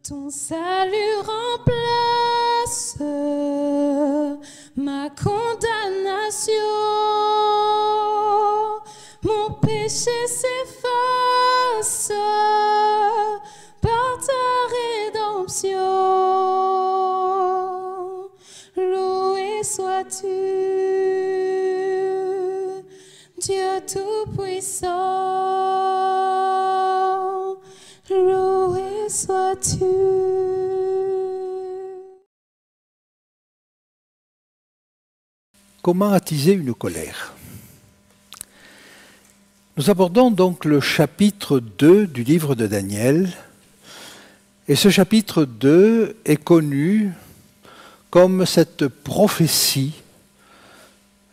Ton salut remplace ma condamnation. Mon péché s'efface par ta rédemption. Loué sois-tu, Dieu Tout-Puissant. Loué sois-tu. Comment attiser une colère? Nous abordons donc le chapitre 2 du livre de Daniel. Et ce chapitre 2 est connu comme cette prophétie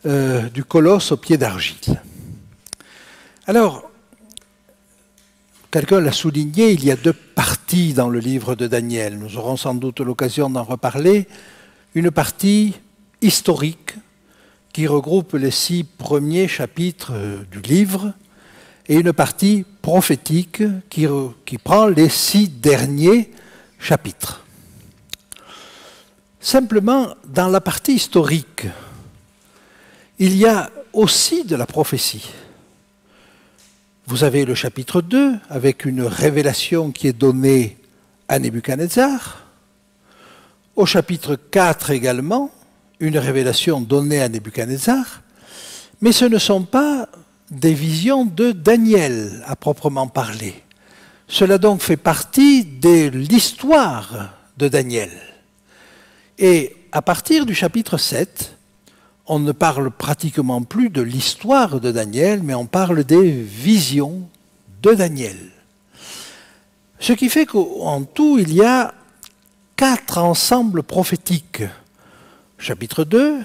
du colosse au pied d'argile. Alors, quelqu'un l'a souligné, il y a deux parties dans le livre de Daniel. Nous aurons sans doute l'occasion d'en reparler. Une partie historique qui regroupe les 6 premiers chapitres du livre et une partie prophétique qui prend les 6 derniers chapitres. Simplement, dans la partie historique, il y a aussi de la prophétie. Vous avez le chapitre 2 avec une révélation qui est donnée à Nebuchadnezzar. Au chapitre 4 également, une révélation donnée à Nebuchadnezzar. Mais ce ne sont pas des visions de Daniel à proprement parler. Cela donc fait partie de l'histoire de Daniel. Et à partir du chapitre 7, on ne parle pratiquement plus de l'histoire de Daniel, mais on parle des visions de Daniel. Ce qui fait qu'en tout, il y a 4 ensembles prophétiques. Chapitre 2,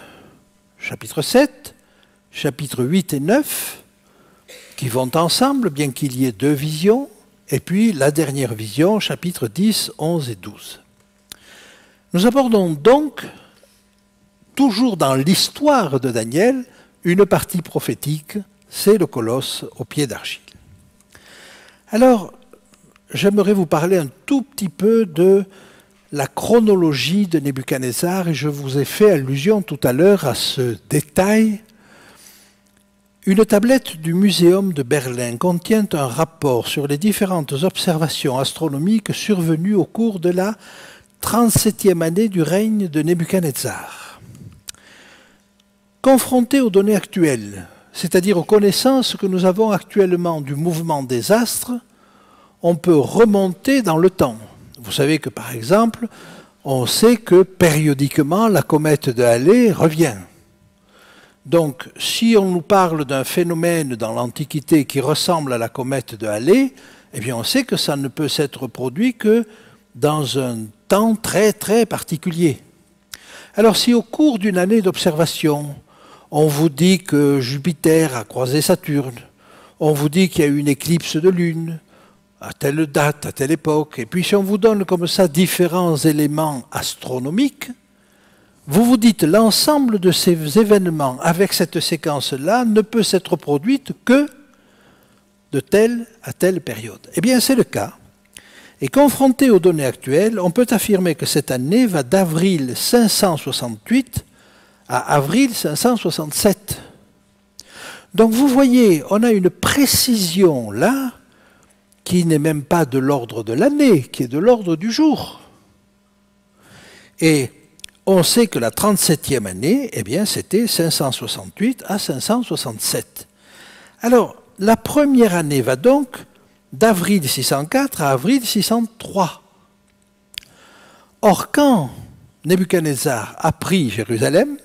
chapitre 7, chapitre 8 et 9, qui vont ensemble, bien qu'il y ait 2 visions, et puis la dernière vision, chapitre 10, 11 et 12. Nous abordons donc, toujours dans l'histoire de Daniel, une partie prophétique, c'est le colosse au pied d'argile. Alors, j'aimerais vous parler un tout petit peu de la chronologie de Nebuchadnezzar, et je vous ai fait allusion tout à l'heure à ce détail. Une tablette du Muséum de Berlin contient un rapport sur les différentes observations astronomiques survenues au cours de la 37e année du règne de Nebuchadnezzar. Confronté aux données actuelles, c'est-à-dire aux connaissances que nous avons actuellement du mouvement des astres, on peut remonter dans le temps. Vous savez que, par exemple, on sait que périodiquement, la comète de Halley revient. Donc, si on nous parle d'un phénomène dans l'Antiquité qui ressemble à la comète de Halley, eh bien, on sait que ça ne peut s'être produit que dans un temps très, très particulier. Alors, si au cours d'une année d'observation, on vous dit que Jupiter a croisé Saturne, on vous dit qu'il y a eu une éclipse de lune, à telle date, à telle époque, et puis si on vous donne comme ça différents éléments astronomiques, vous vous dites l'ensemble de ces événements avec cette séquence-là ne peut s'être produite que de telle à telle période. Eh bien, c'est le cas. Et confronté aux données actuelles, on peut affirmer que cette année va d'avril 568 à avril 567. Donc vous voyez, on a une précision là, qui n'est même pas de l'ordre de l'année, qui est de l'ordre du jour. Et on sait que la 37e année, eh bien, c'était 568 à 567. Alors, la première année va donc d'avril 604 à avril 603. Or, quand Nebuchadnezzar a pris Jérusalem,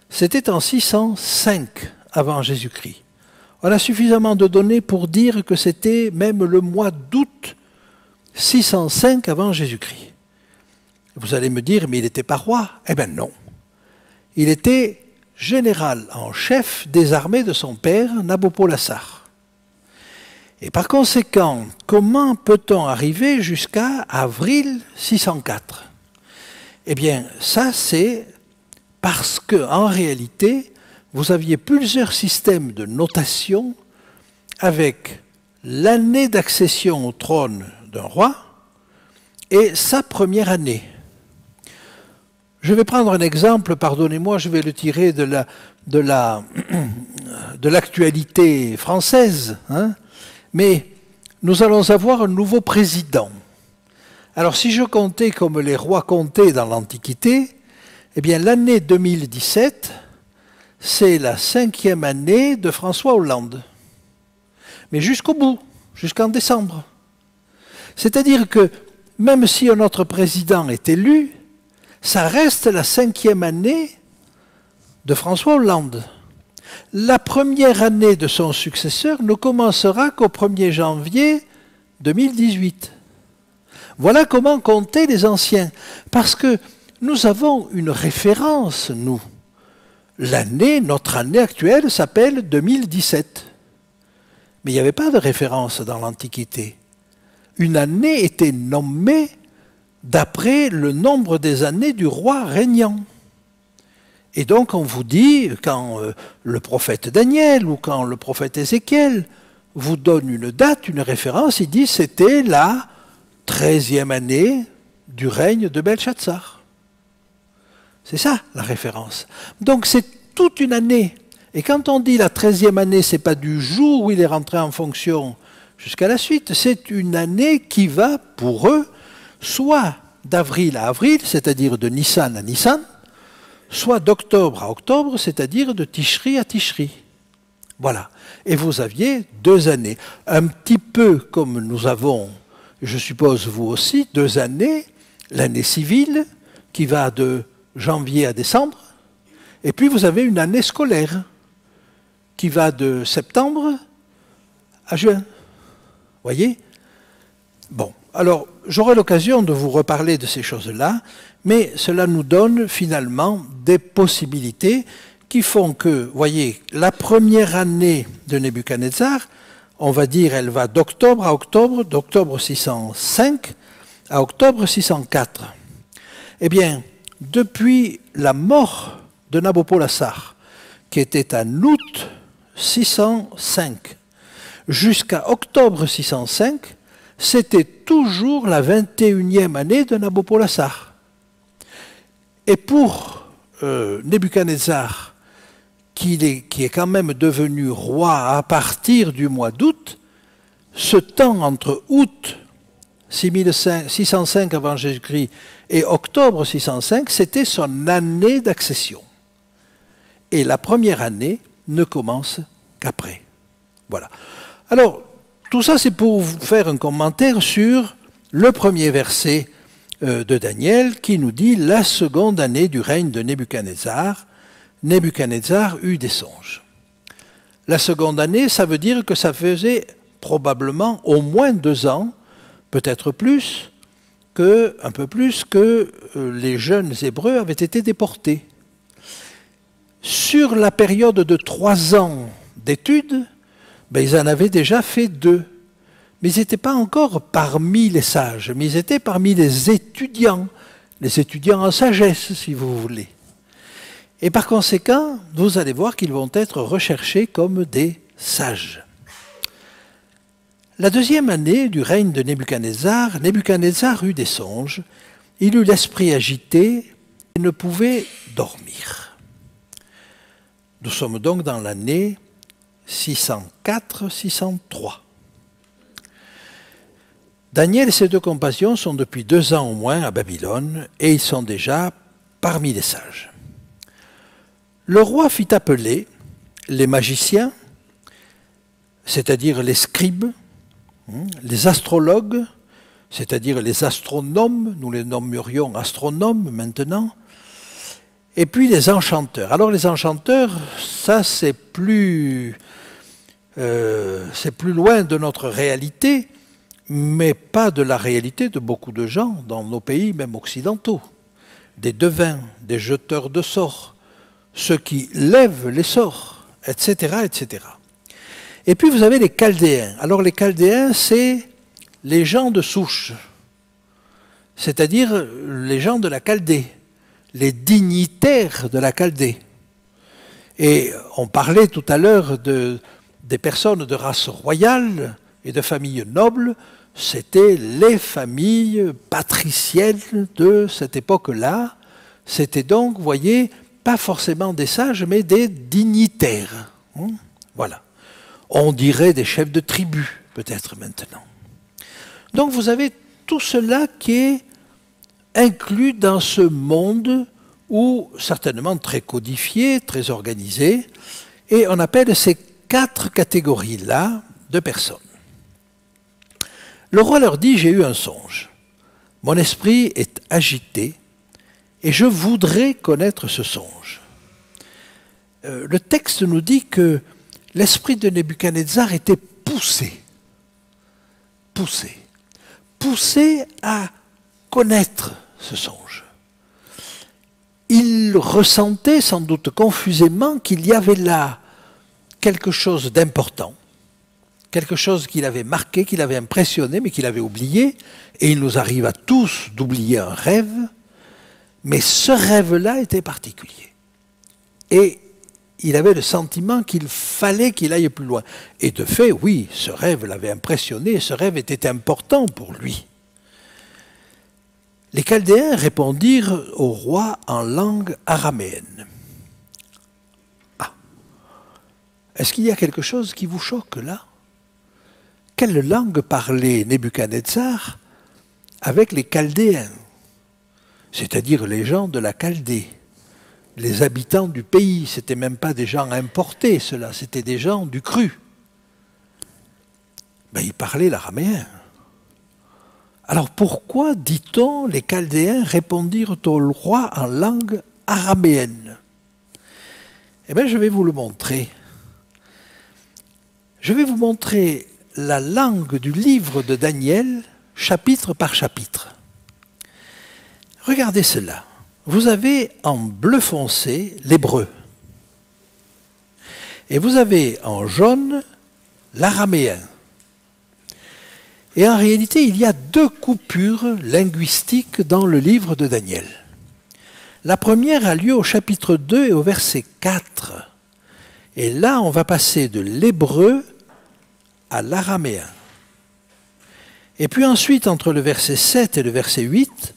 c'était en 605 avant Jésus-Christ. On a suffisamment de données pour dire que c'était même le mois d'août 605 avant Jésus-Christ. Vous allez me dire, mais il n'était pas roi? Eh bien non. Il était général en chef des armées de son père, Nabopolassar. Et par conséquent, comment peut-on arriver jusqu'à avril 604? Eh bien, ça c'est parce qu'en réalité, vous aviez plusieurs systèmes de notation avec l'année d'accession au trône d'un roi est sa première année. Je vais prendre un exemple, pardonnez-moi, je vais le tirer de l'actualité française, hein, mais nous allons avoir un nouveau président. Alors si je comptais comme les rois comptaient dans l'Antiquité, eh bien l'année 2017, c'est la 5e année de François Hollande. Mais jusqu'au bout, jusqu'en décembre. C'est-à-dire que même si un autre président est élu, ça reste la 5e année de François Hollande. La première année de son successeur ne commencera qu'au 1er janvier 2018. Voilà comment comptaient les anciens. Parce que nous avons une référence, nous. Notre année actuelle s'appelle 2017. Mais il n'y avait pas de référence dans l'Antiquité. Une année était nommée d'après le nombre des années du roi régnant. Et donc on vous dit, quand le prophète Daniel ou quand le prophète Ézéchiel vous donne une date, une référence, il dit c'était la 13e année du règne de Belshazzar. C'est ça la référence. Donc c'est toute une année. Et quand on dit la 13e année, ce n'est pas du jour où il est rentré en fonction jusqu'à la suite, c'est une année qui va pour eux soit d'avril à avril, c'est-à-dire de Nissan à Nissan, soit d'octobre à octobre, c'est-à-dire de Tishri à Tishri. Voilà. Et vous aviez 2 années. Un petit peu comme nous avons, je suppose vous aussi, 2 années, l'année civile, qui va de janvier à décembre, et puis vous avez une année scolaire, qui va de septembre à juin. Voyez? Bon, alors j'aurai l'occasion de vous reparler de ces choses-là, mais cela nous donne finalement des possibilités qui font que, voyez, la première année de Nebuchadnezzar, on va dire, elle va d'octobre à octobre, d'octobre 605 à octobre 604. Eh bien, depuis la mort de Nabopolassar, qui était en août 605, jusqu'à octobre 605, c'était toujours la 21e année de Nabopolassar. Et pour Nebuchadnezzar, qui est quand même devenu roi à partir du mois d'août, ce temps entre août 605 avant Jésus-Christ et octobre 605, c'était son année d'accession. Et la première année ne commence qu'après. Voilà. Alors, tout ça, c'est pour vous faire un commentaire sur le premier verset de Daniel qui nous dit « La seconde année du règne de Nebuchadnezzar, Nebuchadnezzar eut des songes. » La seconde année, ça veut dire que ça faisait probablement au moins 2 ans, peut-être plus, un peu plus que les jeunes Hébreux avaient été déportés. Sur la période de 3 ans d'études, ben, ils en avaient déjà fait 2. Mais ils n'étaient pas encore parmi les sages, mais ils étaient parmi les étudiants en sagesse, si vous voulez. Et par conséquent, vous allez voir qu'ils vont être recherchés comme des sages. La deuxième année du règne de Nebuchadnezzar, Nebuchadnezzar eut des songes, il eut l'esprit agité et ne pouvait dormir. Nous sommes donc dans l'année 604-603. Daniel et ses 2 compagnons sont depuis 2 ans au moins à Babylone et ils sont déjà parmi les sages. Le roi fit appeler les magiciens, c'est-à-dire les scribes, les astrologues, c'est-à-dire les astronomes, nous les nommerions astronomes maintenant, et puis les enchanteurs. Alors les enchanteurs, ça c'est plus loin de notre réalité, mais pas de la réalité de beaucoup de gens dans nos pays, même occidentaux. Des devins, des jeteurs de sorts, ceux qui lèvent les sorts, etc., etc. Et puis vous avez les Chaldéens. Alors les Chaldéens, c'est les gens de souche, c'est-à-dire les gens de la Chaldée, les dignitaires de la Chaldée. Et on parlait tout à l'heure des personnes de race royale et de famille noble, c'était les familles patriciennes de cette époque-là. C'était donc, vous voyez, pas forcément des sages, mais des dignitaires. Voilà. On dirait des chefs de tribu, peut-être maintenant. Donc vous avez tout cela qui est inclus dans ce monde où, certainement très codifié, très organisé, et on appelle ces 4 catégories-là de personnes. Le roi leur dit, j'ai eu un songe. Mon esprit est agité et je voudrais connaître ce songe. Le texte nous dit que l'esprit de Nebuchadnezzar était poussé à connaître ce songe. Il ressentait sans doute confusément qu'il y avait là quelque chose d'important, quelque chose qu'il avait marqué, qu'il avait impressionné, mais qu'il avait oublié. Et il nous arrive à tous d'oublier un rêve, mais ce rêve-là était particulier. Et il avait le sentiment qu'il fallait qu'il aille plus loin. Et de fait, oui, ce rêve l'avait impressionné, et ce rêve était important pour lui. Les Chaldéens répondirent au roi en langue araméenne. Ah, est-ce qu'il y a quelque chose qui vous choque là? Quelle langue parlait Nebuchadnezzar avec les Chaldéens, c'est-à-dire les gens de la Chaldée, les habitants du pays? Ce n'étaient même pas des gens importés, ceux-là, c'était des gens du cru. Ben, ils parlaient l'araméen. Alors pourquoi, dit-on, les Chaldéens répondirent au roi en langue araméenne? Eh bien, je vais vous le montrer. Je vais vous montrer la langue du livre de Daniel, chapitre par chapitre. Regardez cela. Vous avez en bleu foncé l'hébreu. Et vous avez en jaune l'araméen. Et en réalité, il y a 2 coupures linguistiques dans le livre de Daniel. La première a lieu au chapitre 2 et au verset 4. Et là, on va passer de l'hébreu à l'araméen. Et puis ensuite, entre le verset 7 et le verset 8,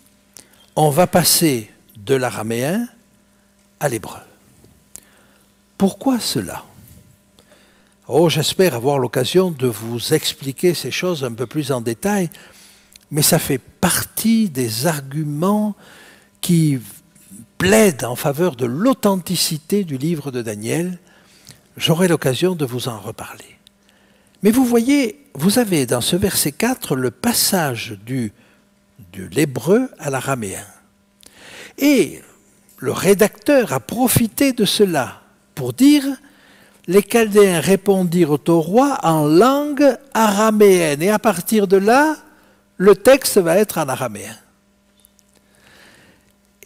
on va passer de l'araméen à l'hébreu. Pourquoi cela? Oh, j'espère avoir l'occasion de vous expliquer ces choses un peu plus en détail, mais ça fait partie des arguments qui plaident en faveur de l'authenticité du livre de Daniel. J'aurai l'occasion de vous en reparler. Mais vous voyez, vous avez dans ce verset 4 le passage de l'hébreu à l'araméen. Et le rédacteur a profité de cela pour dire: les Chaldéens répondirent au roi en langue araméenne. Et à partir de là, le texte va être en araméen.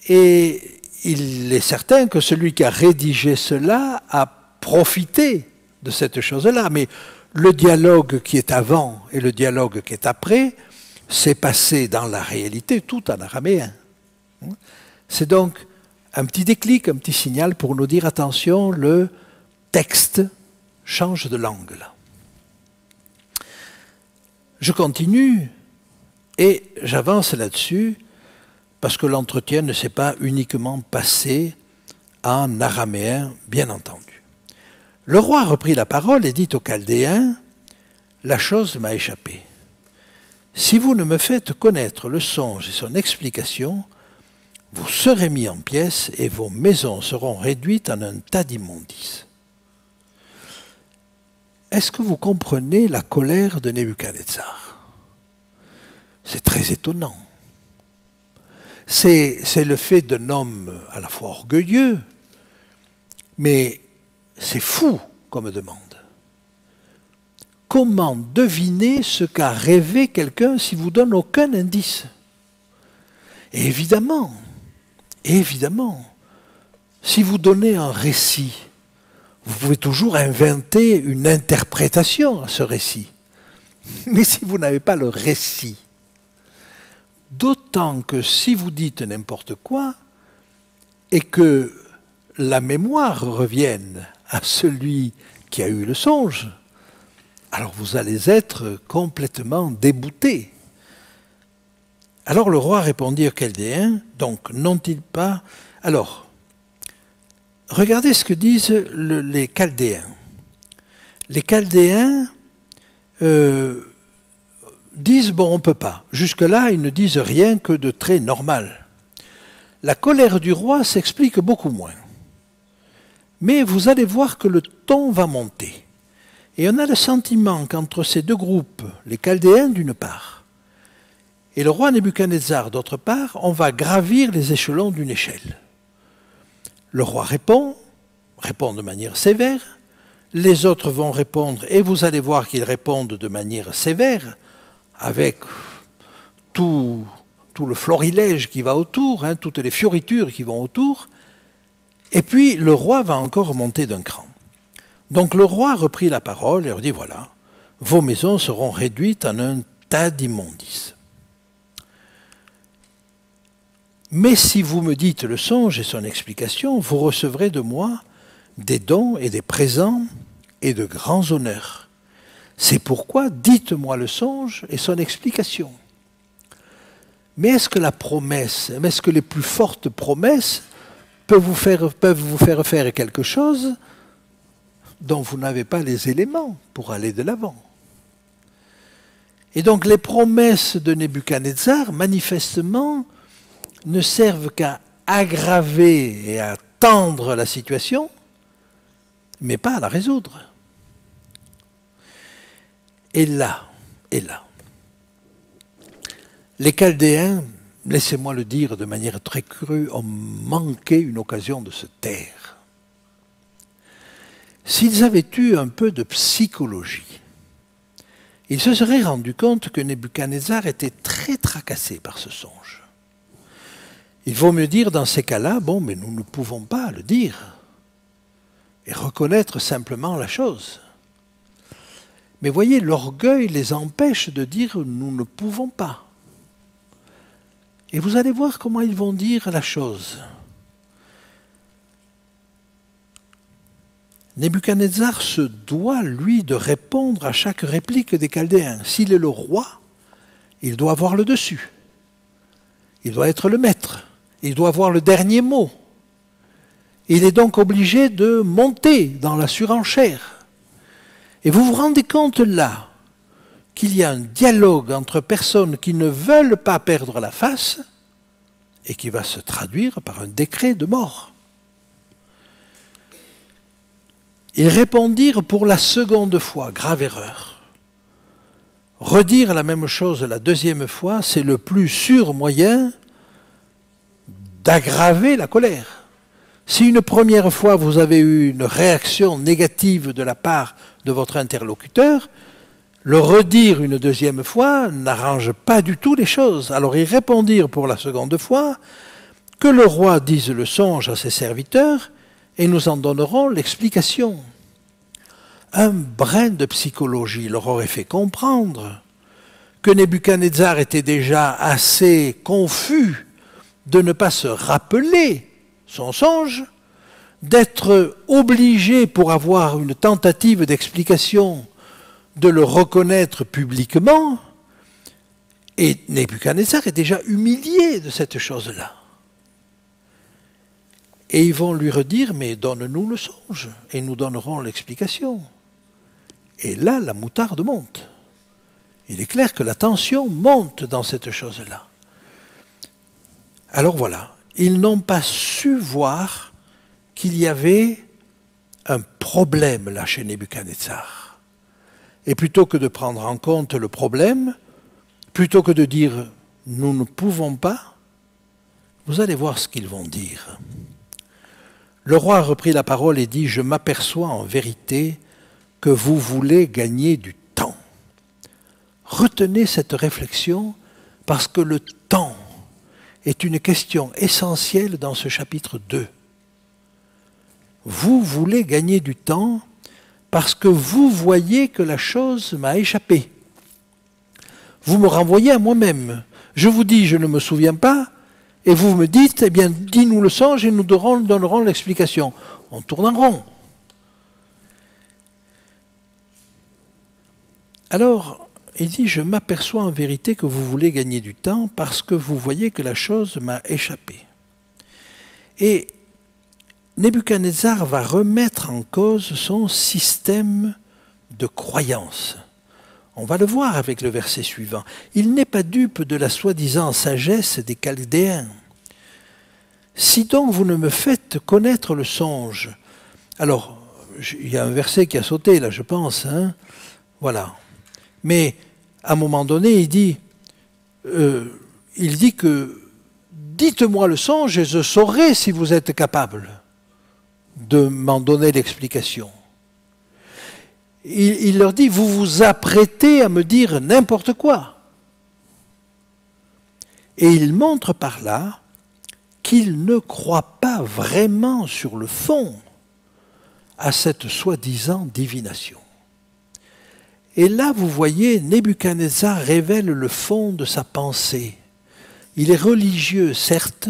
Et il est certain que celui qui a rédigé cela a profité de cette chose-là. Mais le dialogue qui est avant et le dialogue qui est après s'est passé dans la réalité tout en araméen. C'est donc un petit déclic, un petit signal pour nous dire attention, le texte change de langue là. Je continue et j'avance là-dessus parce que l'entretien ne s'est pas uniquement passé en araméen, bien entendu. Le roi reprit la parole et dit aux Chaldéens: la chose m'a échappé. Si vous ne me faites connaître le songe et son explication, vous serez mis en pièces et vos maisons seront réduites en un tas d'immondices. Est-ce que vous comprenez la colère de Nebuchadnezzar? C'est très étonnant. C'est le fait d'un homme à la fois orgueilleux, mais c'est fou comme demande. Comment deviner ce qu'a rêvé quelqu'un s'il ne vous donne aucun indice? Et évidemment, si vous donnez un récit, vous pouvez toujours inventer une interprétation à ce récit. Mais si vous n'avez pas le récit, d'autant que si vous dites n'importe quoi, et que la mémoire revienne à celui qui a eu le songe, alors vous allez être complètement débouté. Alors le roi répondit aux Chaldéens, donc n'ont-ils pas... Alors, regardez ce que disent les Chaldéens. Les Chaldéens disent, bon, on ne peut pas. Jusque-là, ils ne disent rien que de très normal. La colère du roi s'explique beaucoup moins. Mais vous allez voir que le ton va monter. Et on a le sentiment qu'entre ces deux groupes, les Chaldéens d'une part, et le roi Nebuchadnezzar d'autre part, on va gravir les échelons d'une échelle. Le roi répond de manière sévère, les autres vont répondre, et vous allez voir qu'ils répondent de manière sévère, avec tout le florilège qui va autour, hein, toutes les fioritures qui vont autour, et puis le roi va encore monter d'un cran. Donc le roi reprit la parole et leur dit, voilà, vos maisons seront réduites en un tas d'immondices. Mais si vous me dites le songe et son explication, vous recevrez de moi des dons et des présents et de grands honneurs. C'est pourquoi dites-moi le songe et son explication. Mais est-ce que la promesse, est-ce que les plus fortes promesses peuvent vous faire faire quelque chose dont vous n'avez pas les éléments pour aller de l'avant? Et donc les promesses de Nebuchadnezzar, manifestement, ne servent qu'à aggraver et à tendre la situation, mais pas à la résoudre. Et là, les Chaldéens, laissez-moi le dire de manière très crue, ont manqué une occasion de se taire. S'ils avaient eu un peu de psychologie, ils se seraient rendus compte que Nebuchadnezzar était très tracassé par ce songe. Il vaut mieux dire dans ces cas-là, bon, mais nous ne pouvons pas le dire, et reconnaître simplement la chose. Mais voyez, l'orgueil les empêche de dire nous ne pouvons pas. Et vous allez voir comment ils vont dire la chose. Nebuchadnezzar se doit, lui, de répondre à chaque réplique des Chaldéens. S'il est le roi, il doit avoir le dessus. Il doit être le maître. Il doit avoir le dernier mot. Il est donc obligé de monter dans la surenchère. Et vous vous rendez compte là qu'il y a un dialogue entre personnes qui ne veulent pas perdre la face et qui va se traduire par un décret de mort. Ils répondirent pour la seconde fois, grave erreur. Redire la même chose la deuxième fois, c'est le plus sûr moyen d'aggraver la colère. Si une première fois vous avez eu une réaction négative de la part de votre interlocuteur, le redire une deuxième fois n'arrange pas du tout les choses. Alors ils répondirent pour la seconde fois que le roi dise le songe à ses serviteurs et nous en donnerons l'explication. Un brin de psychologie leur aurait fait comprendre que Nebuchadnezzar était déjà assez confus de ne pas se rappeler son songe, d'être obligé pour avoir une tentative d'explication de le reconnaître publiquement, et Nebuchadnezzar est déjà humilié de cette chose-là. Et ils vont lui redire, mais donne-nous le songe, et nous donnerons l'explication. Et là, la moutarde monte. Il est clair que la tension monte dans cette chose-là. Alors voilà, ils n'ont pas su voir qu'il y avait un problème là chez Nebuchadnezzar. Et plutôt que de prendre en compte le problème, plutôt que de dire « nous ne pouvons pas », vous allez voir ce qu'ils vont dire. Le roi reprit la parole et dit « Je m'aperçois en vérité que vous voulez gagner du temps. » Retenez cette réflexion parce que le temps est une question essentielle dans ce chapitre 2. Vous voulez gagner du temps parce que vous voyez que la chose m'a échappé. Vous me renvoyez à moi-même. Je vous dis, je ne me souviens pas, et vous me dites, eh bien, dis-nous le songe et nous donnerons l'explication. On tourne en rond. Alors, il dit, je m'aperçois en vérité que vous voulez gagner du temps parce que vous voyez que la chose m'a échappé. Et Nebuchadnezzar va remettre en cause son système de croyance. On va le voir avec le verset suivant. Il n'est pas dupe de la soi-disant sagesse des Chaldéens. Si donc vous ne me faites connaître le songe. Alors, il y a un verset qui a sauté là, je pense. Hein, voilà. Mais à un moment donné, il dit que dites-moi le songe et je saurai si vous êtes capable de m'en donner l'explication. Il leur dit, vous vous apprêtez à me dire n'importe quoi. Et il montre par là qu'il ne croit pas vraiment sur le fond à cette soi-disant divination. Et là, vous voyez, Nebuchadnezzar révèle le fond de sa pensée. Il est religieux, certes,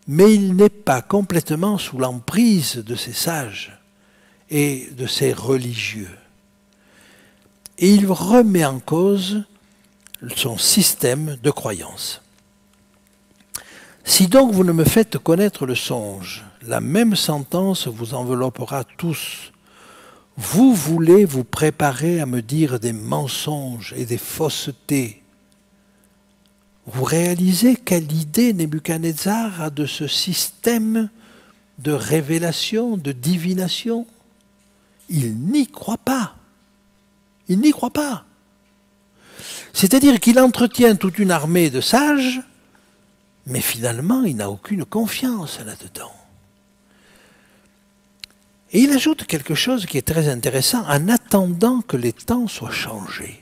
mais il n'est pas complètement sous l'emprise de ces sages et de ces religieux. Et il remet en cause son système de croyance. Si donc vous ne me faites connaître le songe, la même sentence vous enveloppera tous. Vous voulez vous préparer à me dire des mensonges et des faussetés. Vous réalisez quelle idée Nebuchadnezzar a de ce système de révélation, de divination? Il n'y croit pas. Il n'y croit pas. C'est-à-dire qu'il entretient toute une armée de sages, mais finalement, il n'a aucune confiance là-dedans. Et il ajoute quelque chose qui est très intéressant, en attendant que les temps soient changés.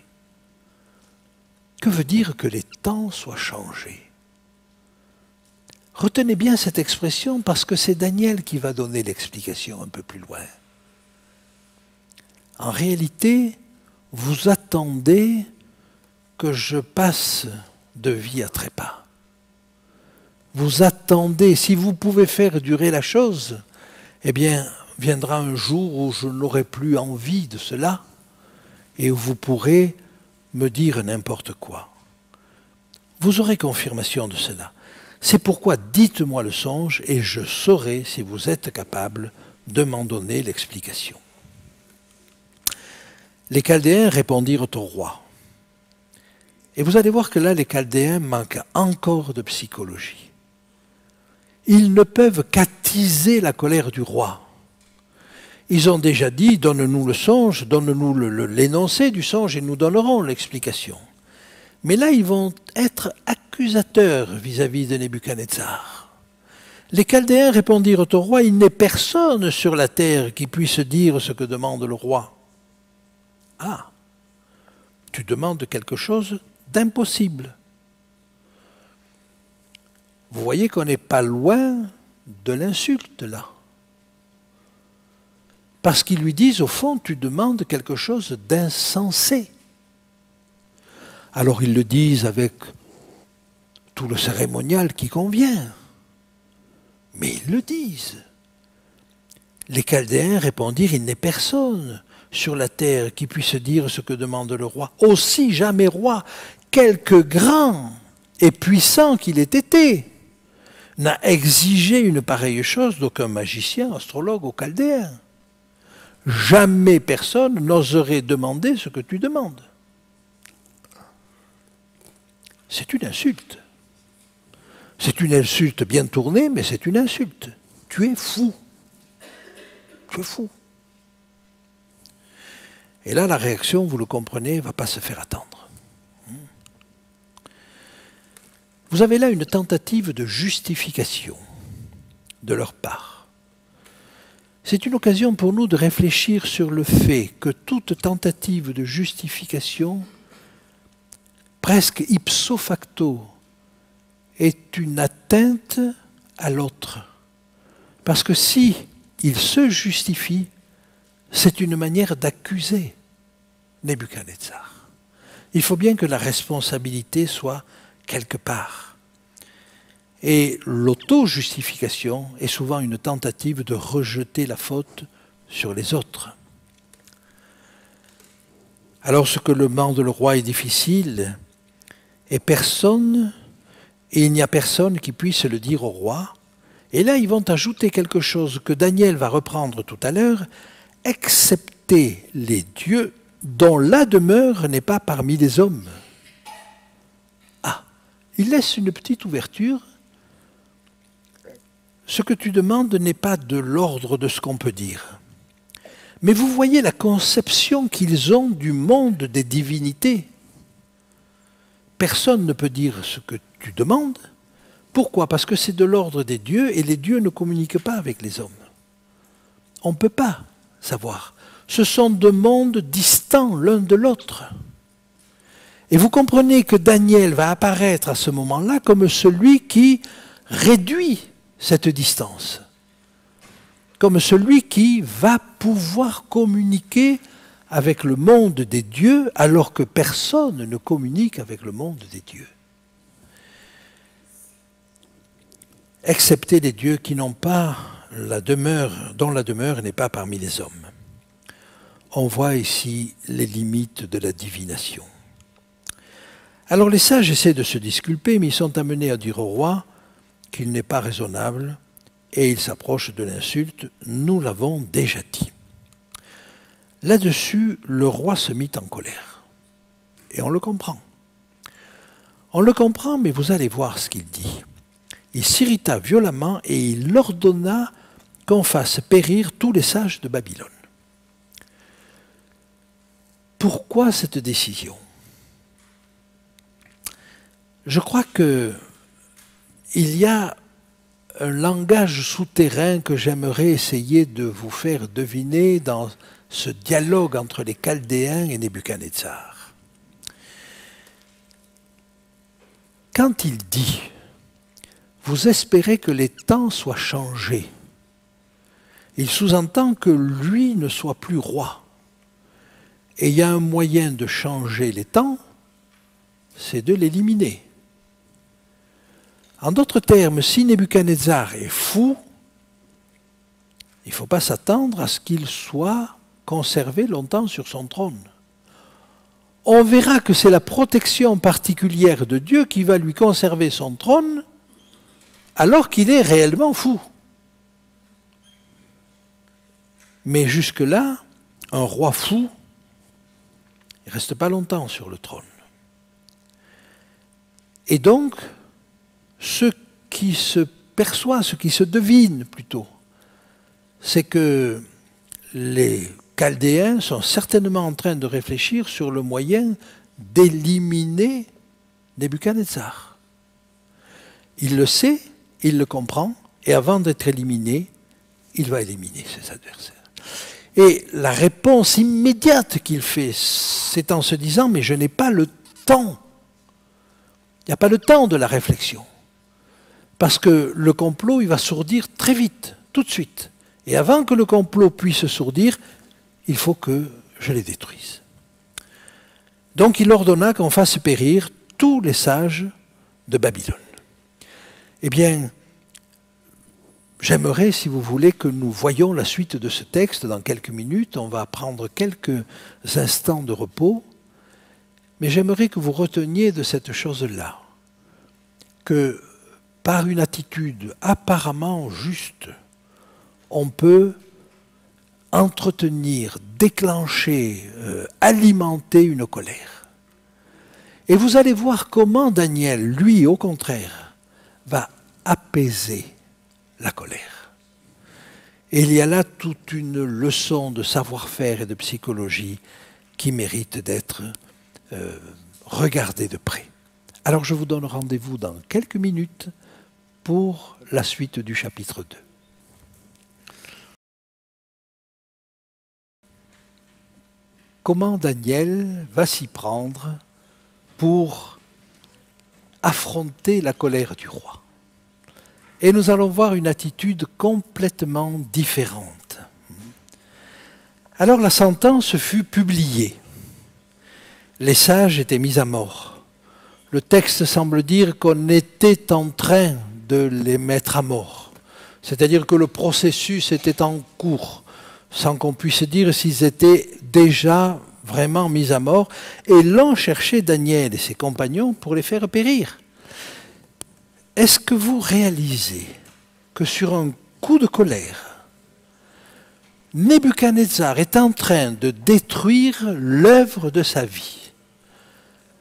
Que veut dire que les temps soient changés? Retenez bien cette expression parce que c'est Daniel qui va donner l'explication un peu plus loin. En réalité, vous attendez que je passe de vie à trépas. Vous attendez, si vous pouvez faire durer la chose, eh bien, viendra un jour où je n'aurai plus envie de cela et où vous pourrez me dire n'importe quoi. Vous aurez confirmation de cela. C'est pourquoi dites-moi le songe et je saurai si vous êtes capable de m'en donner l'explication. Les Chaldéens répondirent au roi. Et vous allez voir que là, les Chaldéens manquent encore de psychologie. Ils ne peuvent qu'attiser la colère du roi. Ils ont déjà dit, donne-nous le songe, donne-nous l'énoncé du songe et nous donnerons l'explication. Mais là, ils vont être accusateurs vis-à-vis de Nebuchadnezzar. Les Chaldéens répondirent au roi, il n'est personne sur la terre qui puisse dire ce que demande le roi. Ah, tu demandes quelque chose d'impossible. Vous voyez qu'on n'est pas loin de l'insulte là. Parce qu'ils lui disent, au fond, tu demandes quelque chose d'insensé. Alors ils le disent avec tout le cérémonial qui convient. Mais ils le disent. Les Chaldéens répondirent, il n'est personne sur la terre qui puisse dire ce que demande le roi. Aussi jamais roi, quelque grand et puissant qu'il ait été, n'a exigé une pareille chose d'aucun magicien, astrologue ou chaldéen. Jamais personne n'oserait demander ce que tu demandes. C'est une insulte. C'est une insulte bien tournée, mais c'est une insulte. Tu es fou. Tu es fou. Et là, la réaction, vous le comprenez, ne va pas se faire attendre. Vous avez là une tentative de justification de leur part. C'est une occasion pour nous de réfléchir sur le fait que toute tentative de justification, presque ipso facto, est une atteinte à l'autre. Parce que si il se justifie, c'est une manière d'accuser Nebuchadnezzar. Il faut bien que la responsabilité soit quelque part. Et l'auto-justification est souvent une tentative de rejeter la faute sur les autres. Alors ce que le demande le roi est difficile, et il n'y a personne qui puisse le dire au roi. Et là, ils vont ajouter quelque chose que Daniel va reprendre tout à l'heure, excepté les dieux dont la demeure n'est pas parmi les hommes. Ah, il laisse une petite ouverture. Ce que tu demandes n'est pas de l'ordre de ce qu'on peut dire. Mais vous voyez la conception qu'ils ont du monde des divinités. Personne ne peut dire ce que tu demandes. Pourquoi? Parce que c'est de l'ordre des dieux et les dieux ne communiquent pas avec les hommes. On ne peut pas savoir. Ce sont deux mondes distants l'un de l'autre. Et vous comprenez que Daniel va apparaître à ce moment-là comme celui qui réduit cette distance, comme celui qui va pouvoir communiquer avec le monde des dieux alors que personne ne communique avec le monde des dieux. Excepté les dieux qui n'ont pas la demeure, dont la demeure n'est pas parmi les hommes. On voit ici les limites de la divination. Alors les sages essaient de se disculper, mais ils sont amenés à dire au roi qu'il n'est pas raisonnable, et ils s'approchent de l'insulte. Nous l'avons déjà dit. Là-dessus, le roi se mit en colère. Et on le comprend. On le comprend, mais vous allez voir ce qu'il dit. Il s'irrita violemment et il ordonna qu'on fasse périr tous les sages de Babylone. Pourquoi cette décision? Je crois qu'il y a un langage souterrain que j'aimerais essayer de vous faire deviner dans ce dialogue entre les Chaldéens et Nebuchadnezzar. Quand il dit « Vous espérez que les temps soient changés », il sous-entend que lui ne soit plus roi. Et il y a un moyen de changer les temps, c'est de l'éliminer. En d'autres termes, si Nebuchadnezzar est fou, il ne faut pas s'attendre à ce qu'il soit conservé longtemps sur son trône. On verra que c'est la protection particulière de Dieu qui va lui conserver son trône alors qu'il est réellement fou. Mais jusque-là, un roi fou, il ne reste pas longtemps sur le trône. Et donc, ce qui se perçoit, ce qui se devine plutôt, c'est que les Chaldéens sont certainement en train de réfléchir sur le moyen d'éliminer Nebuchadnezzar. Il le sait, il le comprend, et avant d'être éliminé, il va éliminer ses adversaires. Et la réponse immédiate qu'il fait, c'est en se disant « mais je n'ai pas le temps ». Il n'y a pas le temps de la réflexion. Parce que le complot, il va sourdir très vite, tout de suite. Et avant que le complot puisse sourdir, il faut que je les détruise. Donc il ordonna qu'on fasse périr tous les sages de Babylone. Eh bien, j'aimerais, si vous voulez, que nous voyions la suite de ce texte dans quelques minutes. On va prendre quelques instants de repos. Mais j'aimerais que vous reteniez de cette chose-là, que par une attitude apparemment juste, on peut entretenir, déclencher, alimenter une colère. Et vous allez voir comment Daniel, lui, au contraire, va apaiser la colère. Et il y a là toute une leçon de savoir-faire et de psychologie qui mérite d'être regardée de près. Alors je vous donne rendez-vous dans quelques minutes pour la suite du chapitre 2. Comment Daniel va s'y prendre pour affronter la colère du roi? Et nous allons voir une attitude complètement différente. Alors la sentence fut publiée. Les sages étaient mis à mort. Le texte semble dire qu'on était en train de les mettre à mort. C'est-à-dire que le processus était en cours, sans qu'on puisse dire s'ils étaient déjà vraiment mis à mort, et l'ont cherché Daniel et ses compagnons pour les faire périr. Est-ce que vous réalisez que sur un coup de colère, Nebuchadnezzar est en train de détruire l'œuvre de sa vie?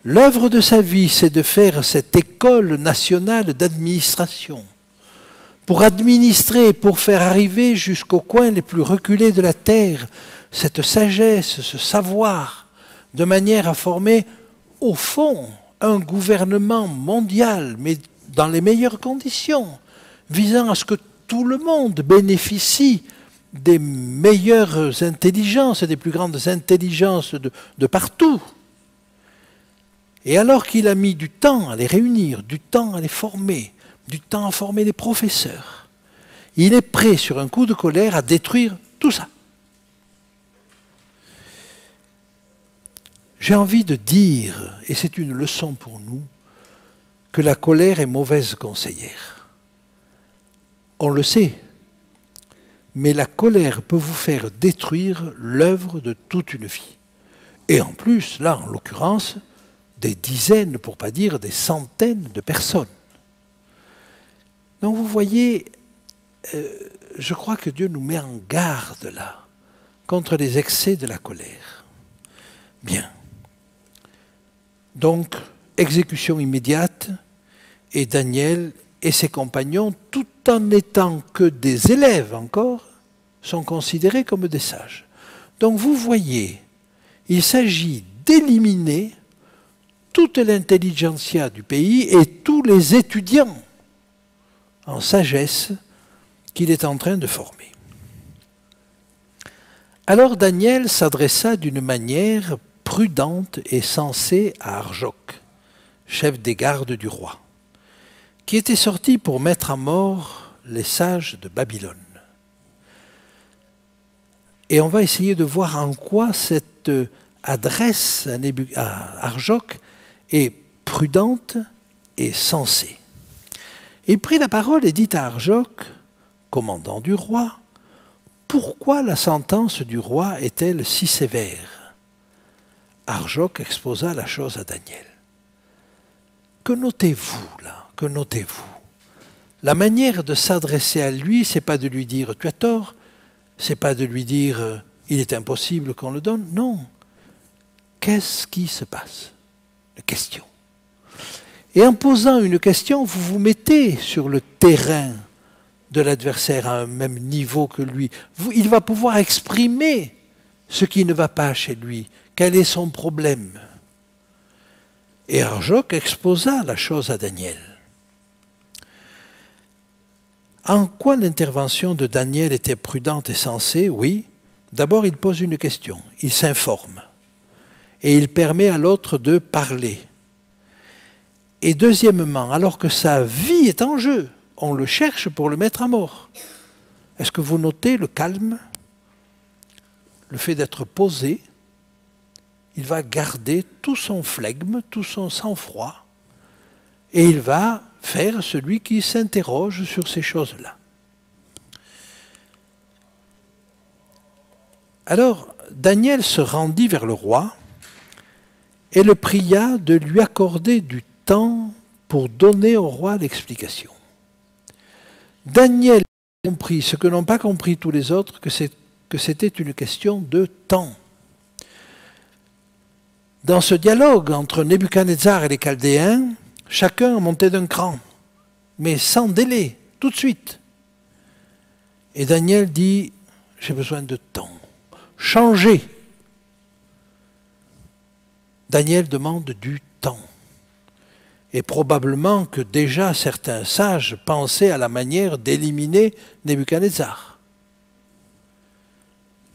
L'œuvre de sa vie, c'est de faire cette école nationale d'administration, pour administrer, pour faire arriver jusqu'aux coins les plus reculés de la terre cette sagesse, ce savoir, de manière à former, au fond, un gouvernement mondial, mais dans les meilleures conditions, visant à ce que tout le monde bénéficie des meilleures intelligences et des plus grandes intelligences de partout. Et alors qu'il a mis du temps à les réunir, du temps à les former, du temps à former les professeurs, il est prêt, sur un coup de colère, à détruire tout ça. J'ai envie de dire, et c'est une leçon pour nous, que la colère est mauvaise conseillère. On le sait, mais la colère peut vous faire détruire l'œuvre de toute une vie. Et en plus, là, en l'occurrence, des dizaines, pour ne pas dire des centaines de personnes. Donc vous voyez, je crois que Dieu nous met en garde là, contre les excès de la colère. Bien. Donc, exécution immédiate, et Daniel et ses compagnons, tout en n'étant que des élèves encore, sont considérés comme des sages. Donc vous voyez, il s'agit d'éliminer toute l'intelligentsia du pays et tous les étudiants en sagesse qu'il est en train de former. Alors Daniel s'adressa d'une manière prudente et sensée à Arjoc, chef des gardes du roi, qui était sorti pour mettre à mort les sages de Babylone. Et on va essayer de voir en quoi cette adresse à Arjoc est prudente et sensée. Il prit la parole et dit à Arjoc, commandant du roi, « Pourquoi la sentence du roi est-elle si sévère ?» Arjoc exposa la chose à Daniel. Que notez-vous là? Que notez-vous? La manière de s'adresser à lui, ce n'est pas de lui dire « tu as tort », ce n'est pas de lui dire « il est impossible qu'on le donne », non. Qu'est-ce qui se passe? Une question. Et en posant une question, vous vous mettez sur le terrain de l'adversaire à un même niveau que lui. Il va pouvoir exprimer ce qui ne va pas chez lui. Quel est son problème? Et Arjoc exposa la chose à Daniel. En quoi l'intervention de Daniel était prudente et sensée? Oui. D'abord, il pose une question, il s'informe. Et il permet à l'autre de parler. Et deuxièmement, alors que sa vie est en jeu, on le cherche pour le mettre à mort. Est-ce que vous notez le calme? Le fait d'être posé? Il va garder tout son flegme, tout son sang-froid, et il va faire celui qui s'interroge sur ces choses-là. Alors, Daniel se rendit vers le roi et le pria de lui accorder du temps pour donner au roi l'explication. Daniel a compris ce que n'ont pas compris tous les autres, que c'était une question de temps. Dans ce dialogue entre Nebuchadnezzar et les Chaldéens, chacun montait d'un cran, mais sans délai, tout de suite. Et Daniel dit, j'ai besoin de temps. Changez. Daniel demande du temps. Et probablement que déjà certains sages pensaient à la manière d'éliminer Nebuchadnezzar.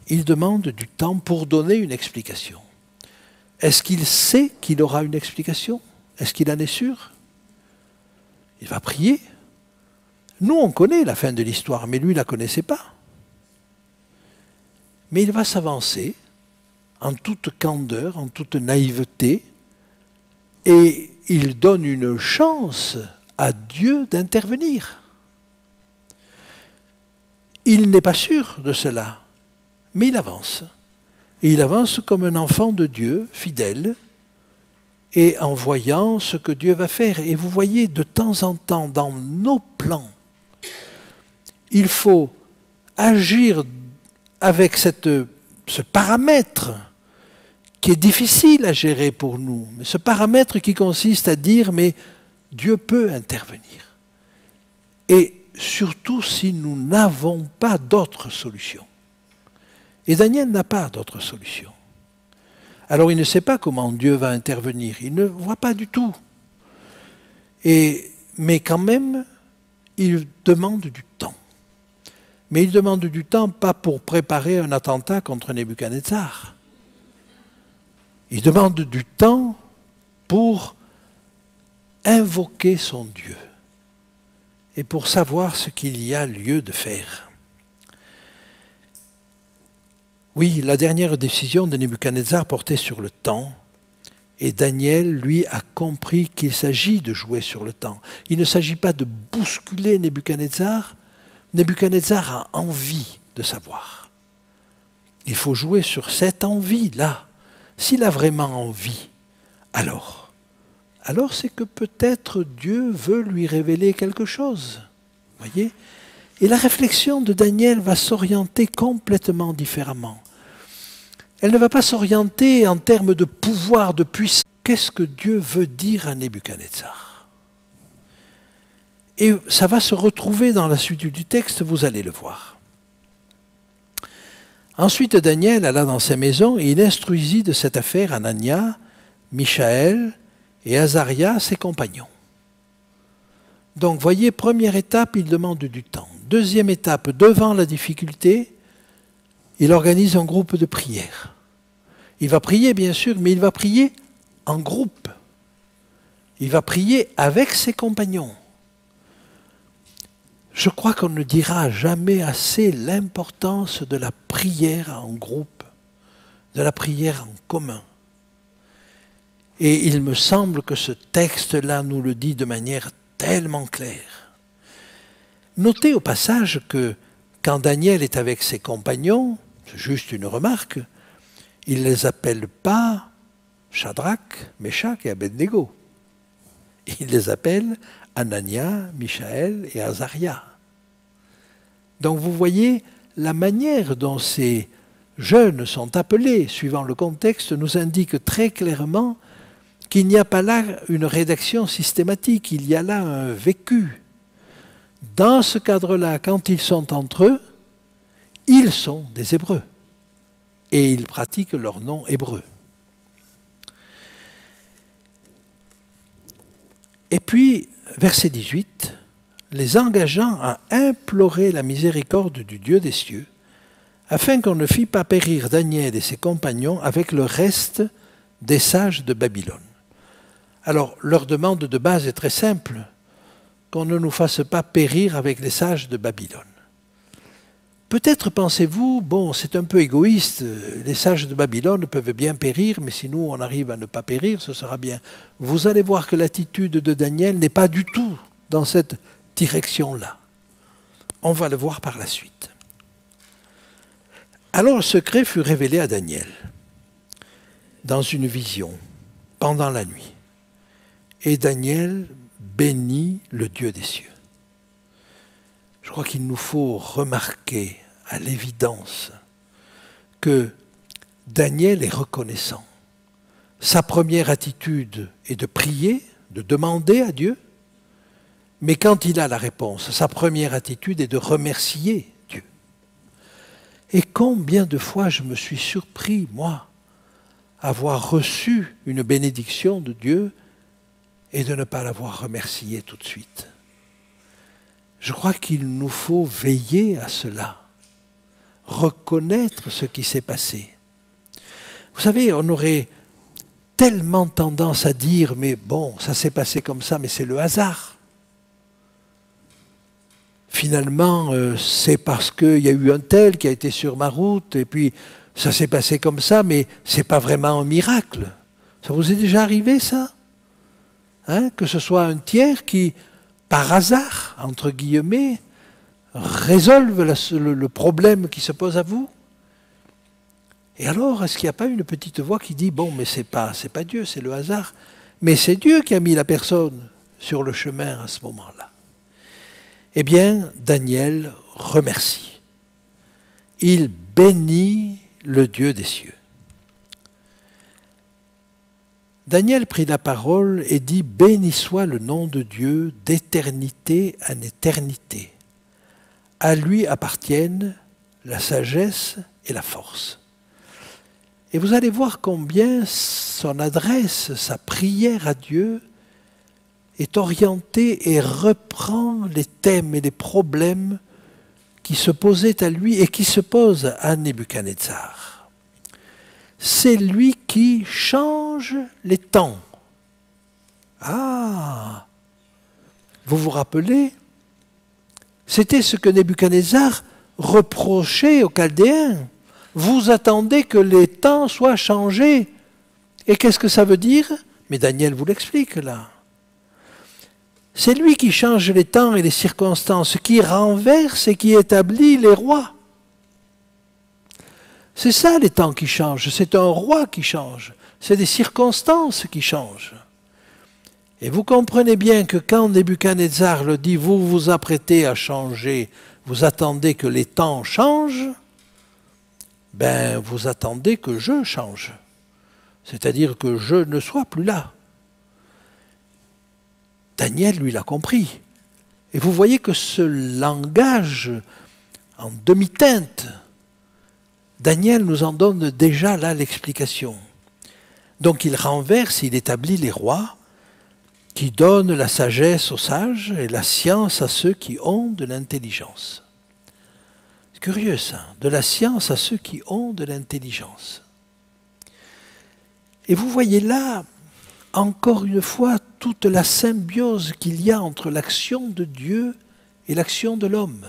Il demande du temps pour donner une explication. Est-ce qu'il sait qu'il aura une explication? Est-ce qu'il en est sûr? Il va prier. Nous, on connaît la fin de l'histoire, mais lui, il ne la connaissait pas. Mais il va s'avancer en toute candeur, en toute naïveté, et il donne une chance à Dieu d'intervenir. Il n'est pas sûr de cela, mais il avance. Et il avance comme un enfant de Dieu, fidèle, et en voyant ce que Dieu va faire. Et vous voyez, de temps en temps, dans nos plans, il faut agir avec ce paramètre qui est difficile à gérer pour nous. Mais ce paramètre qui consiste à dire, mais Dieu peut intervenir. Et surtout si nous n'avons pas d'autre solution. Et Daniel n'a pas d'autre solution. Alors il ne sait pas comment Dieu va intervenir. Il ne voit pas du tout. Mais quand même, il demande du temps. Mais il demande du temps pas pour préparer un attentat contre Nebuchadnezzar. Il demande du temps pour invoquer son Dieu et pour savoir ce qu'il y a lieu de faire. Oui, la dernière décision de Nebuchadnezzar portait sur le temps, et Daniel, lui, a compris qu'il s'agit de jouer sur le temps. Il ne s'agit pas de bousculer Nebuchadnezzar. Nebuchadnezzar a envie de savoir. Il faut jouer sur cette envie-là. S'il a vraiment envie, alors c'est que peut-être Dieu veut lui révéler quelque chose. Voyez ? Et la réflexion de Daniel va s'orienter complètement différemment. Elle ne va pas s'orienter en termes de pouvoir, de puissance. Qu'est-ce que Dieu veut dire à Nebuchadnezzar ? Et ça va se retrouver dans la suite du texte, vous allez le voir. Ensuite, Daniel alla dans sa maison et il instruisit de cette affaire Anania, Michaël et Azaria, ses compagnons. Donc, voyez, première étape, il demande du temps. Deuxième étape, devant la difficulté, il organise un groupe de prière. Il va prier, bien sûr, mais il va prier en groupe. Il va prier avec ses compagnons. Je crois qu'on ne dira jamais assez l'importance de la prière en groupe, de la prière en commun. Et il me semble que ce texte-là nous le dit de manière tellement claire. Notez au passage que quand Daniel est avec ses compagnons, c'est juste une remarque, il ne les appelle pas Shadrach, Meshach et Abednego. Il les appelle Anania, Michaël et Azaria. Donc vous voyez, la manière dont ces jeunes sont appelés, suivant le contexte, nous indique très clairement qu'il n'y a pas là une rédaction systématique, il y a là un vécu. Dans ce cadre-là, quand ils sont entre eux, ils sont des Hébreux et ils pratiquent leur nom hébreu. Et puis, verset 18, les engageant à implorer la miséricorde du Dieu des cieux, afin qu'on ne fît pas périr Daniel et ses compagnons avec le reste des sages de Babylone. Alors, leur demande de base est très simple, qu'on ne nous fasse pas périr avec les sages de Babylone. Peut-être pensez-vous, bon, c'est un peu égoïste, les sages de Babylone peuvent bien périr, mais si nous, on arrive à ne pas périr, ce sera bien. Vous allez voir que l'attitude de Daniel n'est pas du tout dans cette direction-là. On va le voir par la suite. Alors le secret fut révélé à Daniel dans une vision pendant la nuit. Et Daniel bénit le Dieu des cieux. Je crois qu'il nous faut remarquer à l'évidence que Daniel est reconnaissant. Sa première attitude est de prier, de demander à Dieu, mais quand il a la réponse, sa première attitude est de remercier Dieu. Et combien de fois je me suis surpris, moi, à avoir reçu une bénédiction de Dieu et de ne pas l'avoir remercié tout de suite. Je crois qu'il nous faut veiller à cela, reconnaître ce qui s'est passé. Vous savez, on aurait tellement tendance à dire, mais bon, ça s'est passé comme ça, mais c'est le hasard. Finalement, c'est parce qu'il y a eu un tel qui a été sur ma route, et puis ça s'est passé comme ça, mais ce n'est pas vraiment un miracle. Ça vous est déjà arrivé, ça ? Hein, que ce soit un tiers qui, par hasard, entre guillemets, résolve le problème qui se pose à vous. Et alors, est-ce qu'il n'y a pas une petite voix qui dit, bon, mais c'est pas Dieu, c'est le hasard, mais c'est Dieu qui a mis la personne sur le chemin à ce moment-là. Eh bien, Daniel remercie. Il bénit le Dieu des cieux. Daniel prit la parole et dit « Béni soit le nom de Dieu d'éternité en éternité. À lui appartiennent la sagesse et la force. » Et vous allez voir combien son adresse, sa prière à Dieu est orientée et reprend les thèmes et les problèmes qui se posaient à lui et qui se posent à Nebuchadnezzar. C'est lui qui change les temps. Ah, vous vous rappelez? C'était ce que Nebuchadnezzar reprochait aux Chaldéens. Vous attendez que les temps soient changés. Et qu'est-ce que ça veut dire? Mais Daniel vous l'explique là. C'est lui qui change les temps et les circonstances, qui renverse et qui établit les rois. C'est ça les temps qui changent, c'est un roi qui change, c'est des circonstances qui changent. Et vous comprenez bien que quand Nebuchadnezzar le dit, vous vous apprêtez à changer, vous attendez que les temps changent, ben vous attendez que je change, c'est-à-dire que je ne sois plus là. Daniel, lui, l'a compris. Et vous voyez que ce langage en demi-teinte, Daniel nous en donne déjà là l'explication. Donc il renverse, il établit les rois qui donnent la sagesse aux sages et la science à ceux qui ont de l'intelligence. C'est curieux ça, de la science à ceux qui ont de l'intelligence. Et vous voyez là, encore une fois, toute la symbiose qu'il y a entre l'action de Dieu et l'action de l'homme.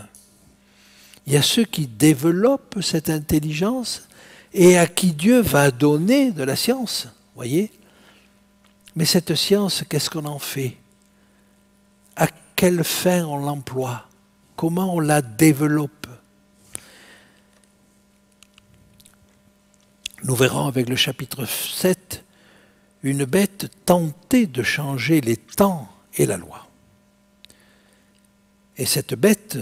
Il y a ceux qui développent cette intelligence et à qui Dieu va donner de la science, voyez. Mais cette science, qu'est-ce qu'on en fait? À quelle fin on l'emploie? Comment on la développe? Nous verrons avec le chapitre 7 une bête tentait de changer les temps et la loi. Et cette bête,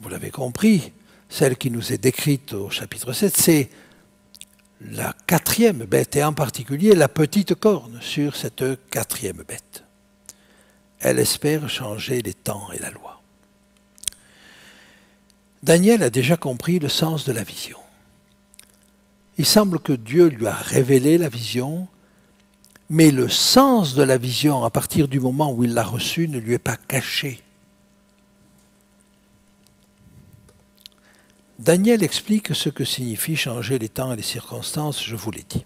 vous l'avez compris, celle qui nous est décrite au chapitre 7, c'est la quatrième bête, et en particulier la petite corne sur cette quatrième bête. Elle espère changer les temps et la loi. Daniel a déjà compris le sens de la vision. Il semble que Dieu lui a révélé la vision, mais le sens de la vision, à partir du moment où il l'a reçue, ne lui est pas caché. Daniel explique ce que signifie changer les temps et les circonstances, je vous l'ai dit.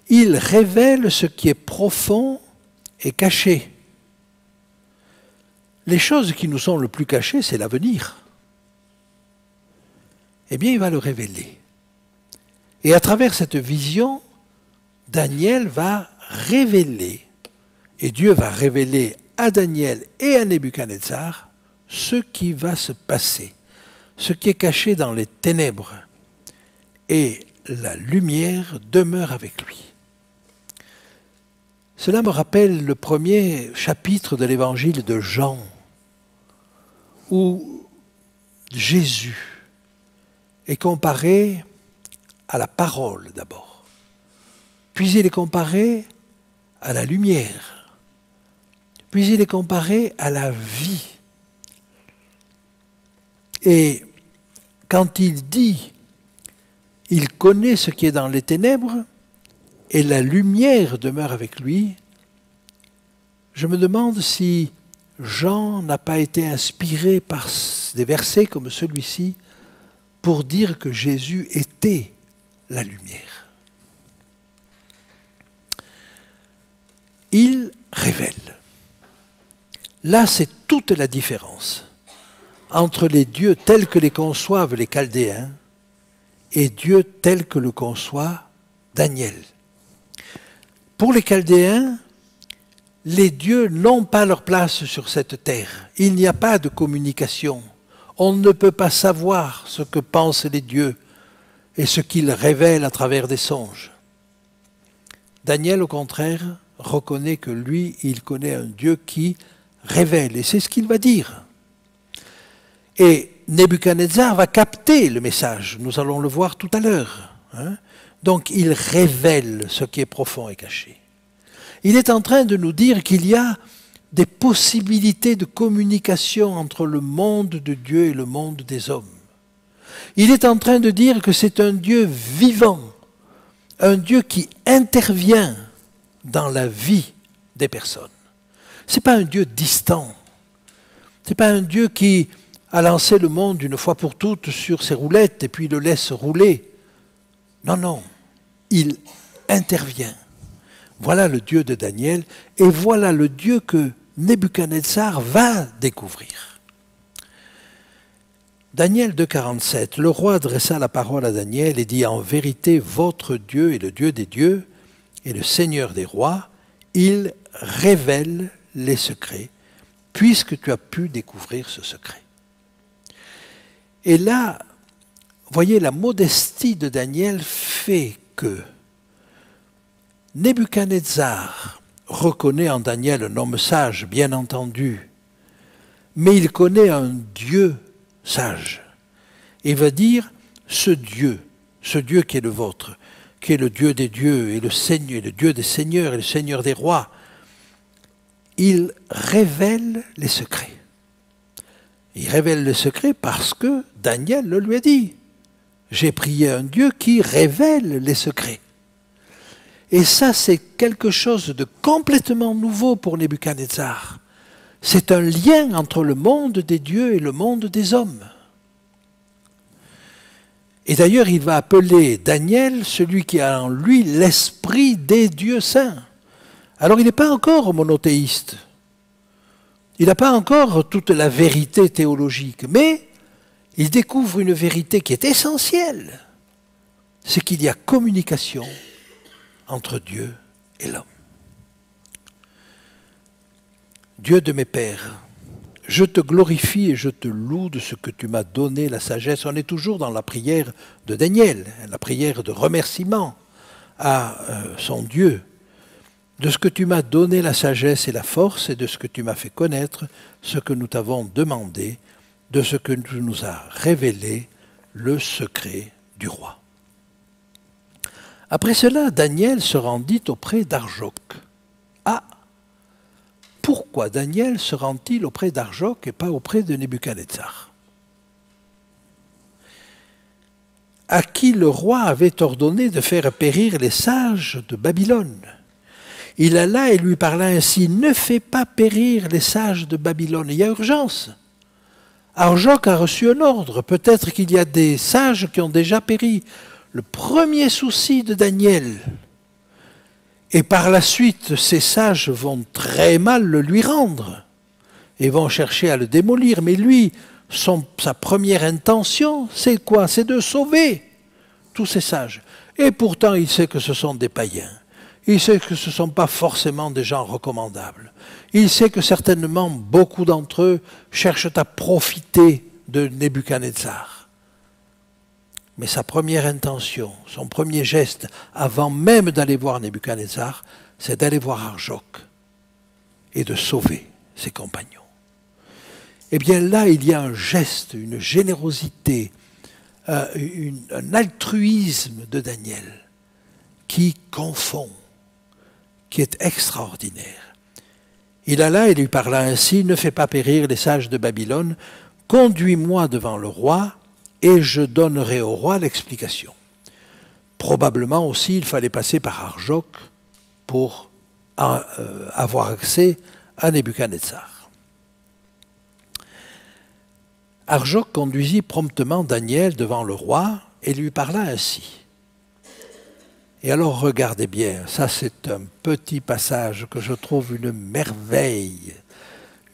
Il révèle ce qui est profond et caché. Les choses qui nous sont le plus cachées, c'est l'avenir. Eh bien, il va le révéler. Et à travers cette vision, Daniel va révéler, et Dieu va révéler à Daniel et à Nebuchadnezzar ce qui va se passer, ce qui est caché dans les ténèbres, et la lumière demeure avec lui. Cela me rappelle le premier chapitre de l'évangile de Jean, où Jésus est comparé à la parole d'abord, puis il est comparé à la lumière, puis il est comparé à la vie. Et quand il dit, il connaît ce qui est dans les ténèbres, et la lumière demeure avec lui, je me demande si Jean n'a pas été inspiré par des versets comme celui-ci pour dire que Jésus était la lumière. Il révèle. Là, c'est toute la différence entre les dieux tels que les conçoivent les Chaldéens et Dieu tel que le conçoit Daniel. Pour les Chaldéens, les dieux n'ont pas leur place sur cette terre. Il n'y a pas de communication. On ne peut pas savoir ce que pensent les dieux et ce qu'il révèle à travers des songes. Daniel, au contraire, reconnaît que lui, il connaît un Dieu qui révèle, et c'est ce qu'il va dire. Et Nebuchadnezzar va capter le message, nous allons le voir tout à l'heure. Donc il révèle ce qui est profond et caché. Il est en train de nous dire qu'il y a des possibilités de communication entre le monde de Dieu et le monde des hommes. Il est en train de dire que c'est un Dieu vivant, un Dieu qui intervient dans la vie des personnes. Ce n'est pas un Dieu distant. Ce n'est pas un Dieu qui a lancé le monde une fois pour toutes sur ses roulettes et puis le laisse rouler. Non, non, il intervient. Voilà le Dieu de Daniel et voilà le Dieu que Nebuchadnezzar va découvrir. Daniel 2,47, le roi adressa la parole à Daniel et dit « En vérité, votre Dieu est le Dieu des dieux et le Seigneur des rois. Il révèle les secrets, puisque tu as pu découvrir ce secret. » Et là, voyez, la modestie de Daniel fait que Nebuchadnezzar reconnaît en Daniel un homme sage, bien entendu, mais il connaît un Dieu sage. Il va dire, ce Dieu qui est le vôtre, qui est le Dieu des dieux et le Seigneur, le Dieu des seigneurs et le Seigneur des rois, il révèle les secrets. Il révèle les secrets parce que Daniel le lui a dit. J'ai prié un Dieu qui révèle les secrets. Et ça, c'est quelque chose de complètement nouveau pour Nebuchadnezzar. C'est un lien entre le monde des dieux et le monde des hommes. Et d'ailleurs, il va appeler Daniel celui qui a en lui l'esprit des dieux saints. Alors, il n'est pas encore monothéiste. Il n'a pas encore toute la vérité théologique, mais il découvre une vérité qui est essentielle. C'est qu'il y a communication entre Dieu et l'homme. Dieu de mes pères, je te glorifie et je te loue de ce que tu m'as donné la sagesse. On est toujours dans la prière de Daniel, la prière de remerciement à son Dieu. De ce que tu m'as donné la sagesse et la force et de ce que tu m'as fait connaître ce que nous t'avons demandé, de ce que tu nous as révélé le secret du roi. Après cela, Daniel se rendit auprès d'Arjoc. Ah, pourquoi Daniel se rend-il auprès d'Arjoc et pas auprès de Nebuchadnezzar? À qui le roi avait ordonné de faire périr les sages de Babylone. Il alla et lui parla ainsi, ne fais pas périr les sages de Babylone, il y a urgence. Arjoc a reçu un ordre, peut-être qu'il y a des sages qui ont déjà péri. Le premier souci de Daniel, et par la suite, ces sages vont très mal le lui rendre et vont chercher à le démolir. Mais lui, sa première intention, c'est quoi? C'est de sauver tous ces sages. Et pourtant, il sait que ce sont des païens. Il sait que ce ne sont pas forcément des gens recommandables. Il sait que certainement, beaucoup d'entre eux cherchent à profiter de Nebuchadnezzar. Mais sa première intention, son premier geste, avant même d'aller voir Nebuchadnezzar, c'est d'aller voir Arjoc et de sauver ses compagnons. Eh bien là, il y a un geste, une générosité, un altruisme de Daniel qui confond, qui est extraordinaire. Il alla et lui parla ainsi, « Ne fais pas périr les sages de Babylone, conduis-moi devant le roi, et je donnerai au roi l'explication. » Probablement aussi, il fallait passer par Arjoc pour avoir accès à Nebuchadnezzar. Arjoc conduisit promptement Daniel devant le roi et lui parla ainsi. Et alors regardez bien, ça c'est un petit passage que je trouve une merveille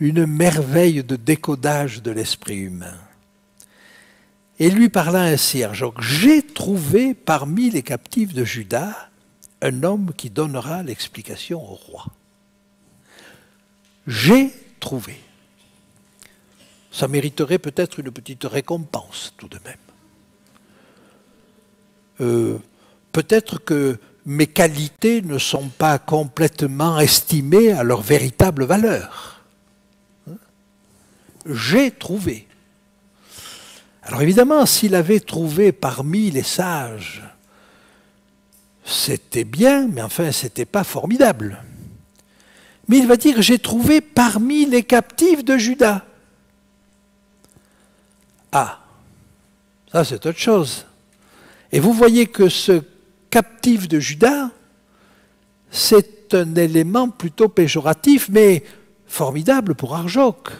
de décodage de l'esprit humain. Et lui parla ainsi, Arjoc, « J'ai trouvé parmi les captifs de Juda un homme qui donnera l'explication au roi. » J'ai trouvé. Ça mériterait peut-être une petite récompense tout de même. peut-être que mes qualités ne sont pas complètement estimées à leur véritable valeur. J'ai trouvé. Alors évidemment, s'il avait trouvé parmi les sages, c'était bien, mais enfin, ce n'était pas formidable. Mais il va dire, j'ai trouvé parmi les captifs de Juda. Ah, ça c'est autre chose. Et vous voyez que ce captif de Juda, c'est un élément plutôt péjoratif, mais formidable pour Arjoc.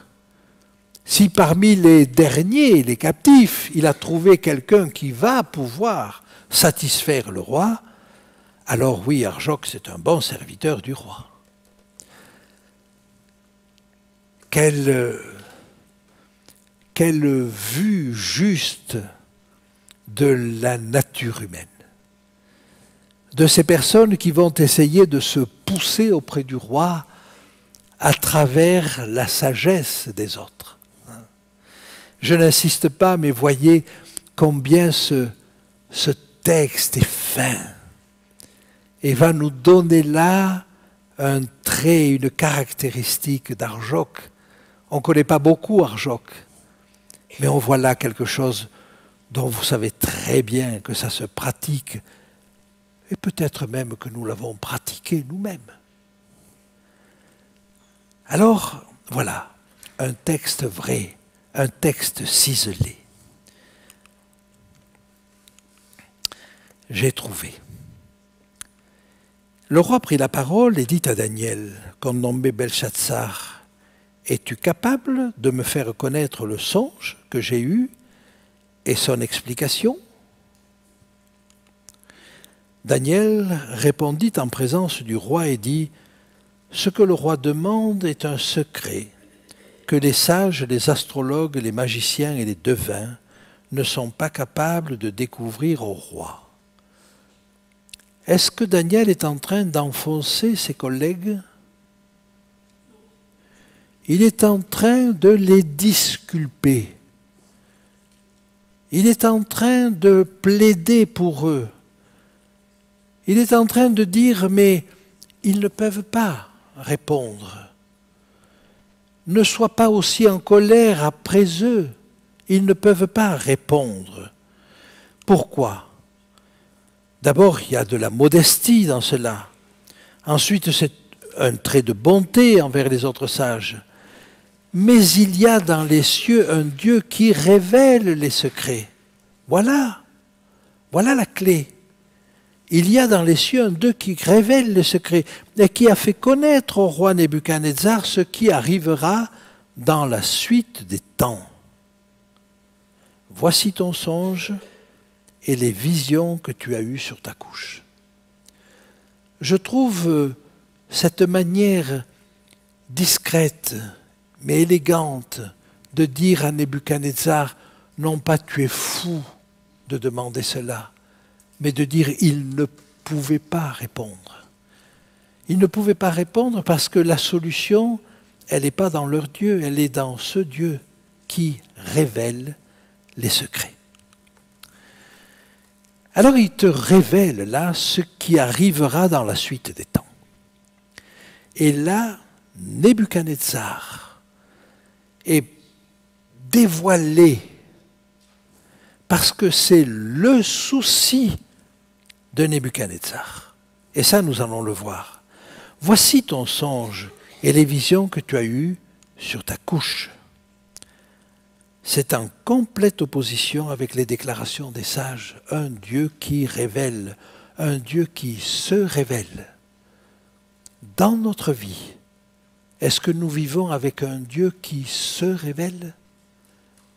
Si parmi les derniers, les captifs, il a trouvé quelqu'un qui va pouvoir satisfaire le roi, alors oui, Arjoc, c'est un bon serviteur du roi. Quelle vue juste de la nature humaine, de ces personnes qui vont essayer de se pousser auprès du roi à travers la sagesse des autres. Je n'insiste pas, mais voyez combien ce texte est fin et va nous donner là un trait, une caractéristique d'Arjoc. On ne connaît pas beaucoup Arjoc, mais on voit là quelque chose dont vous savez très bien que ça se pratique, et peut-être même que nous l'avons pratiqué nous-mêmes. Alors, voilà, un texte vrai, un texte ciselé. J'ai trouvé. Le roi prit la parole et dit à Daniel, qu'on nommait Belchatsar, « Es-tu capable de me faire connaître le songe que j'ai eu et son explication ?» Daniel répondit en présence du roi et dit, « Ce que le roi demande est un secret que les sages, les astrologues, les magiciens et les devins ne sont pas capables de découvrir au roi. » Est-ce que Daniel est en train d'enfoncer ses collègues? Il est en train de les disculper. Il est en train de plaider pour eux. Il est en train de dire, mais ils ne peuvent pas répondre. Ne sois pas aussi en colère après eux. Ils ne peuvent pas répondre. Pourquoi? D'abord, il y a de la modestie dans cela. Ensuite, c'est un trait de bonté envers les autres sages. Mais il y a dans les cieux un Dieu qui révèle les secrets. Voilà la clé. Il y a dans les cieux un Dieu qui révèle les secrets et qui a fait connaître au roi Nebuchadnezzar ce qui arrivera dans la suite des temps. Voici ton songe et les visions que tu as eues sur ta couche. Je trouve cette manière discrète mais élégante de dire à Nebuchadnezzar, non pas tu es fou de demander cela, mais de dire il ne pouvait pas répondre. Il ne pouvait pas répondre parce que la solution, elle n'est pas dans leur Dieu, elle est dans ce Dieu qui révèle les secrets. Alors il te révèle là ce qui arrivera dans la suite des temps. Et là, Nebuchadnezzar est dévoilé parce que c'est le souci de Nebuchadnezzar. Et ça, nous allons le voir. Voici ton songe et les visions que tu as eues sur ta couche. C'est en complète opposition avec les déclarations des sages. Un Dieu qui révèle, un Dieu qui se révèle. Dans notre vie, est-ce que nous vivons avec un Dieu qui se révèle?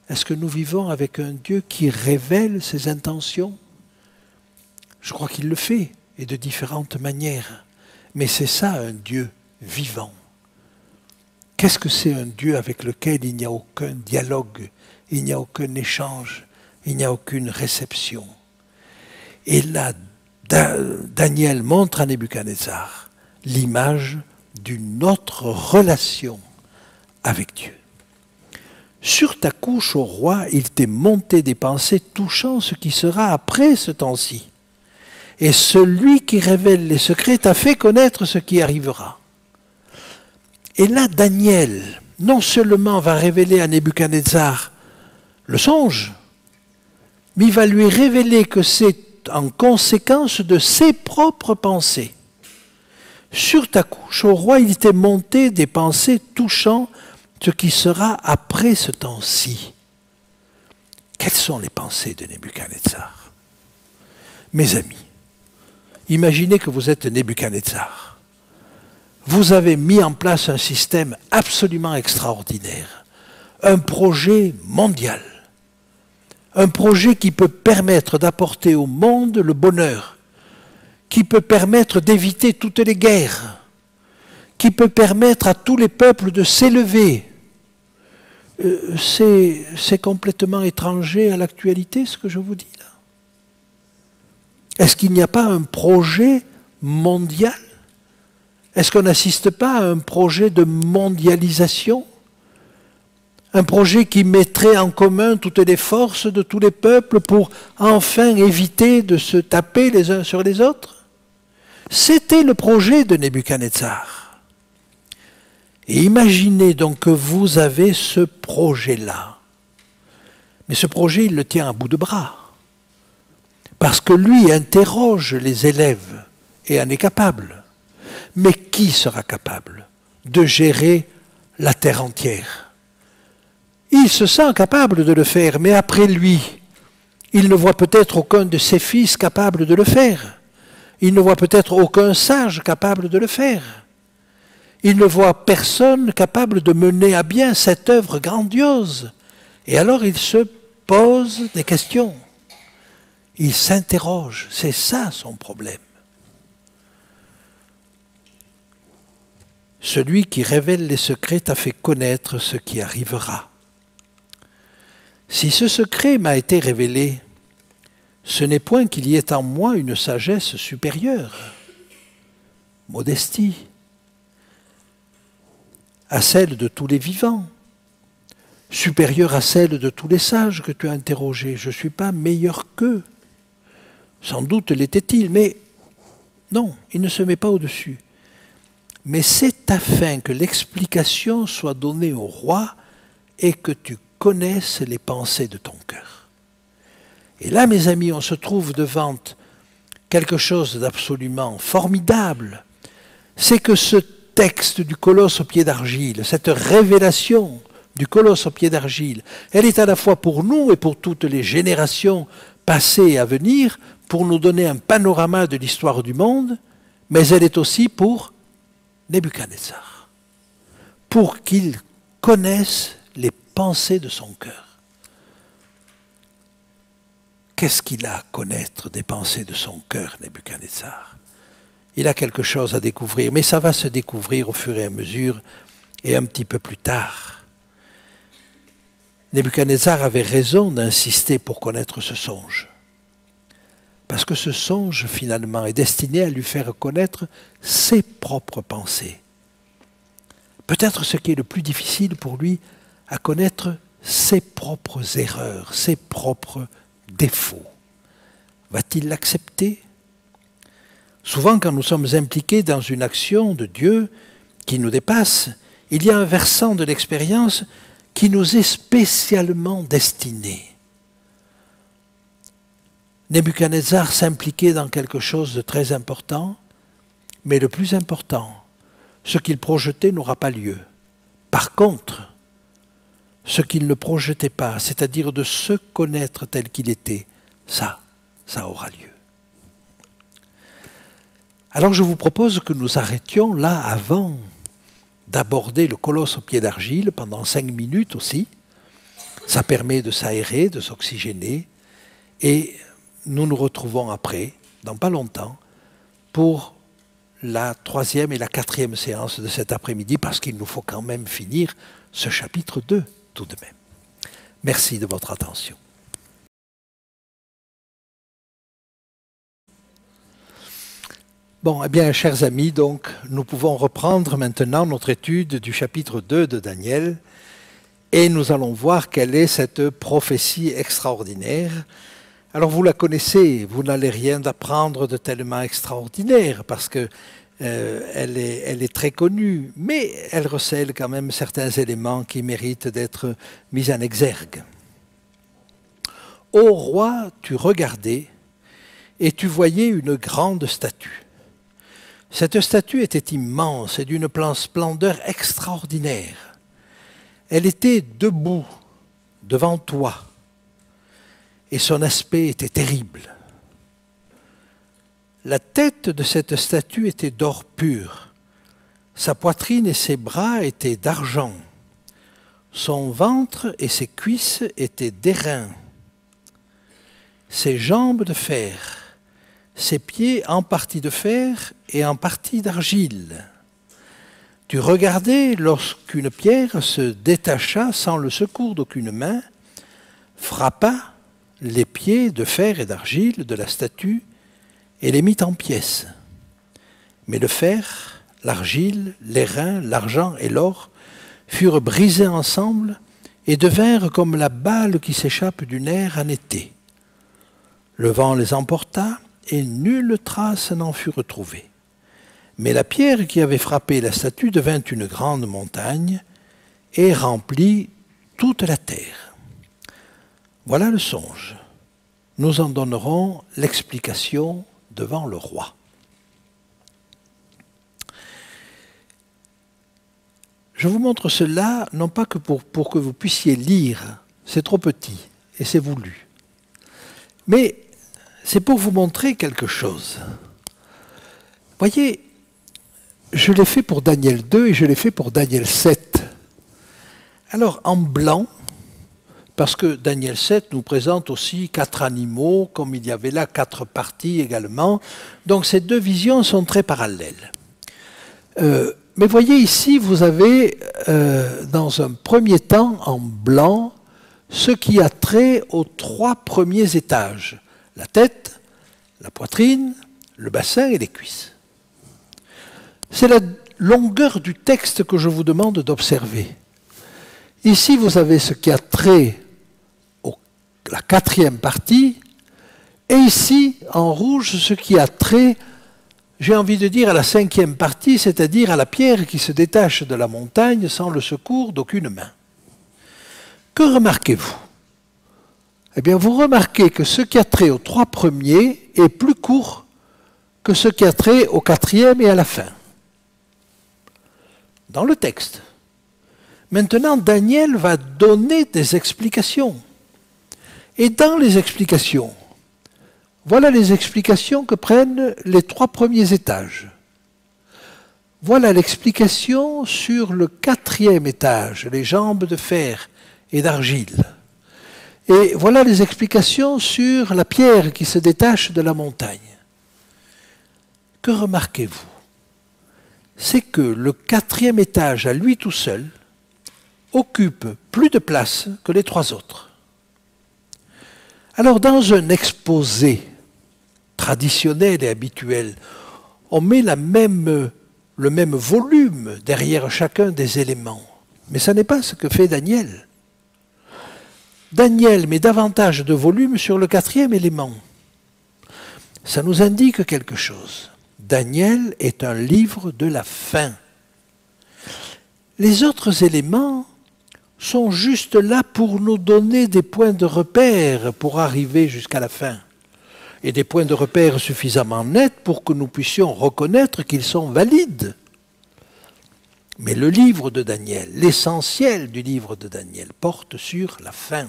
Est-ce que nous vivons avec un Dieu qui révèle ses intentions? Je crois qu'il le fait, et de différentes manières. Mais c'est ça un Dieu vivant. Qu'est-ce que c'est un Dieu avec lequel il n'y a aucun dialogue, il n'y a aucun échange, il n'y a aucune réception? Et là, Daniel montre à Nebuchadnezzar l'image d'une autre relation avec Dieu. Sur ta couche, ô roi, il t'est monté des pensées touchant ce qui sera après ce temps-ci. Et celui qui révèle les secrets t'a fait connaître ce qui arrivera. Et là, Daniel, non seulement va révéler à Nebuchadnezzar le songe, mais il va lui révéler que c'est en conséquence de ses propres pensées. Sur ta couche, ô roi, il était monté des pensées touchant ce qui sera après ce temps-ci. Quelles sont les pensées de Nebuchadnezzar? Mes amis, imaginez que vous êtes Nebuchadnezzar. Vous avez mis en place un système absolument extraordinaire, un projet mondial, un projet qui peut permettre d'apporter au monde le bonheur, qui peut permettre d'éviter toutes les guerres, qui peut permettre à tous les peuples de s'élever. C'est complètement étranger à l'actualité, ce que je vous dis là. Est-ce qu'il n'y a pas un projet mondial? Est-ce qu'on n'assiste pas à un projet de mondialisation? Un projet qui mettrait en commun toutes les forces de tous les peuples pour enfin éviter de se taper les uns sur les autres? C'était le projet de Nebuchadnezzar. Et imaginez donc que vous avez ce projet-là. Mais ce projet, il le tient à bout de bras. Parce que lui interroge les élèves et en est capable. Mais qui sera capable de gérer la terre entière? Il se sent capable de le faire, mais après lui, il ne voit peut-être aucun de ses fils capable de le faire. Il ne voit peut-être aucun sage capable de le faire. Il ne voit personne capable de mener à bien cette œuvre grandiose. Et alors il se pose des questions. Il s'interroge. C'est ça son problème. Celui qui révèle les secrets t'a fait connaître ce qui arrivera. Si ce secret m'a été révélé, ce n'est point qu'il y ait en moi une sagesse supérieure, modestie, à celle de tous les vivants, supérieure à celle de tous les sages que tu as interrogés. Je ne suis pas meilleur qu'eux. Sans doute l'était-il, mais non, il ne se met pas au-dessus. Mais c'est afin que l'explication soit donnée au roi et que tu connaisses les pensées de ton cœur. Et là, mes amis, on se trouve devant quelque chose d'absolument formidable. C'est que ce texte du colosse au pied d'argile, cette révélation du colosse au pied d'argile, elle est à la fois pour nous et pour toutes les générations passées et à venir, pour nous donner un panorama de l'histoire du monde, mais elle est aussi pour Nebuchadnezzar, pour qu'il connaisse les pensées de son cœur. Qu'est-ce qu'il a à connaître des pensées de son cœur, Nebuchadnezzar? Il a quelque chose à découvrir, mais ça va se découvrir au fur et à mesure et un petit peu plus tard. Nebuchadnezzar avait raison d'insister pour connaître ce songe. Parce que ce songe, finalement, est destiné à lui faire connaître ses propres pensées. Peut-être ce qui est le plus difficile pour lui, à connaître ses propres erreurs, ses propres défauts. Va-t-il l'accepter? Souvent, quand nous sommes impliqués dans une action de Dieu qui nous dépasse, il y a un versant de l'expérience qui nous est spécialement destiné. Nebuchadnezzar s'impliquait dans quelque chose de très important, mais le plus important, ce qu'il projetait n'aura pas lieu. Par contre, ce qu'il ne projetait pas, c'est-à-dire de se connaître tel qu'il était, ça aura lieu. Alors je vous propose que nous arrêtions là avant d'aborder le colosse au pied d'argile pendant 5 minutes aussi. Ça permet de s'aérer, de s'oxygéner. Et nous nous retrouvons après, dans pas longtemps, pour la 3e et la 4e séance de cet après-midi, parce qu'il nous faut quand même finir ce chapitre 2 tout de même. Merci de votre attention. Bon, eh bien, chers amis, donc, nous pouvons reprendre maintenant notre étude du chapitre 2 de Daniel et nous allons voir quelle est cette prophétie extraordinaire Alors vous la connaissez, vous n'allez rien apprendre de tellement extraordinaire parce que elle est très connue, mais elle recèle quand même certains éléments qui méritent d'être mis en exergue. Ô roi, tu regardais et tu voyais une grande statue. Cette statue était immense et d'une splendeur extraordinaire. Elle était debout devant toi et son aspect était terrible. La tête de cette statue était d'or pur, sa poitrine et ses bras étaient d'argent, son ventre et ses cuisses étaient d'airain, ses jambes de fer, ses pieds en partie de fer et en partie d'argile. Tu regardais lorsqu'une pierre se détacha sans le secours d'aucune main, frappa les pieds de fer et d'argile de la statue et les mit en pièces. Mais le fer, l'argile, l'airain, l'argent et l'or furent brisés ensemble et devinrent comme la balle qui s'échappe du nerf en été. Le vent les emporta et nulle trace n'en fut retrouvée. Mais la pierre qui avait frappé la statue devint une grande montagne et remplit toute la terre. Voilà le songe. Nous en donnerons l'explication devant le roi. Je vous montre cela, non pas que pour que vous puissiez lire, c'est trop petit et c'est voulu, mais c'est pour vous montrer quelque chose. Voyez, je l'ai fait pour Daniel 2 et je l'ai fait pour Daniel 7. Alors, en blanc, parce que Daniel 7 nous présente aussi 4 animaux, comme il y avait là 4 parties également. Donc ces deux visions sont très parallèles. Mais voyez ici, vous avez dans un premier temps en blanc ce qui a trait aux 3 premiers étages. La tête, la poitrine, le bassin et les cuisses. C'est la longueur du texte que je vous demande d'observer. Ici, vous avez ce qui a trait à la 4e partie, et ici, en rouge, ce qui a trait, j'ai envie de dire, à la 5e partie, c'est-à-dire à la pierre qui se détache de la montagne sans le secours d'aucune main. Que remarquez-vous? Eh bien, vous remarquez que ce qui a trait aux 3 premiers est plus court que ce qui a trait au 4e et à la fin. Dans le texte. Maintenant, Daniel va donner des explications. Et dans les explications, voilà les explications que prennent les 3 premiers étages. Voilà l'explication sur le 4e étage, les jambes de fer et d'argile. Et voilà les explications sur la pierre qui se détache de la montagne. Que remarquez-vous? C'est que le 4e étage, à lui tout seul, occupe plus de place que les 3 autres. Alors, dans un exposé traditionnel et habituel, on met le même volume derrière chacun des éléments. Mais ce n'est pas ce que fait Daniel. Daniel met davantage de volume sur le 4e élément. Ça nous indique quelque chose. Daniel est un livre de la fin. Les autres éléments sont juste là pour nous donner des points de repère pour arriver jusqu'à la fin. Et des points de repère suffisamment nets pour que nous puissions reconnaître qu'ils sont valides. Mais le livre de Daniel, l'essentiel du livre de Daniel, porte sur la fin.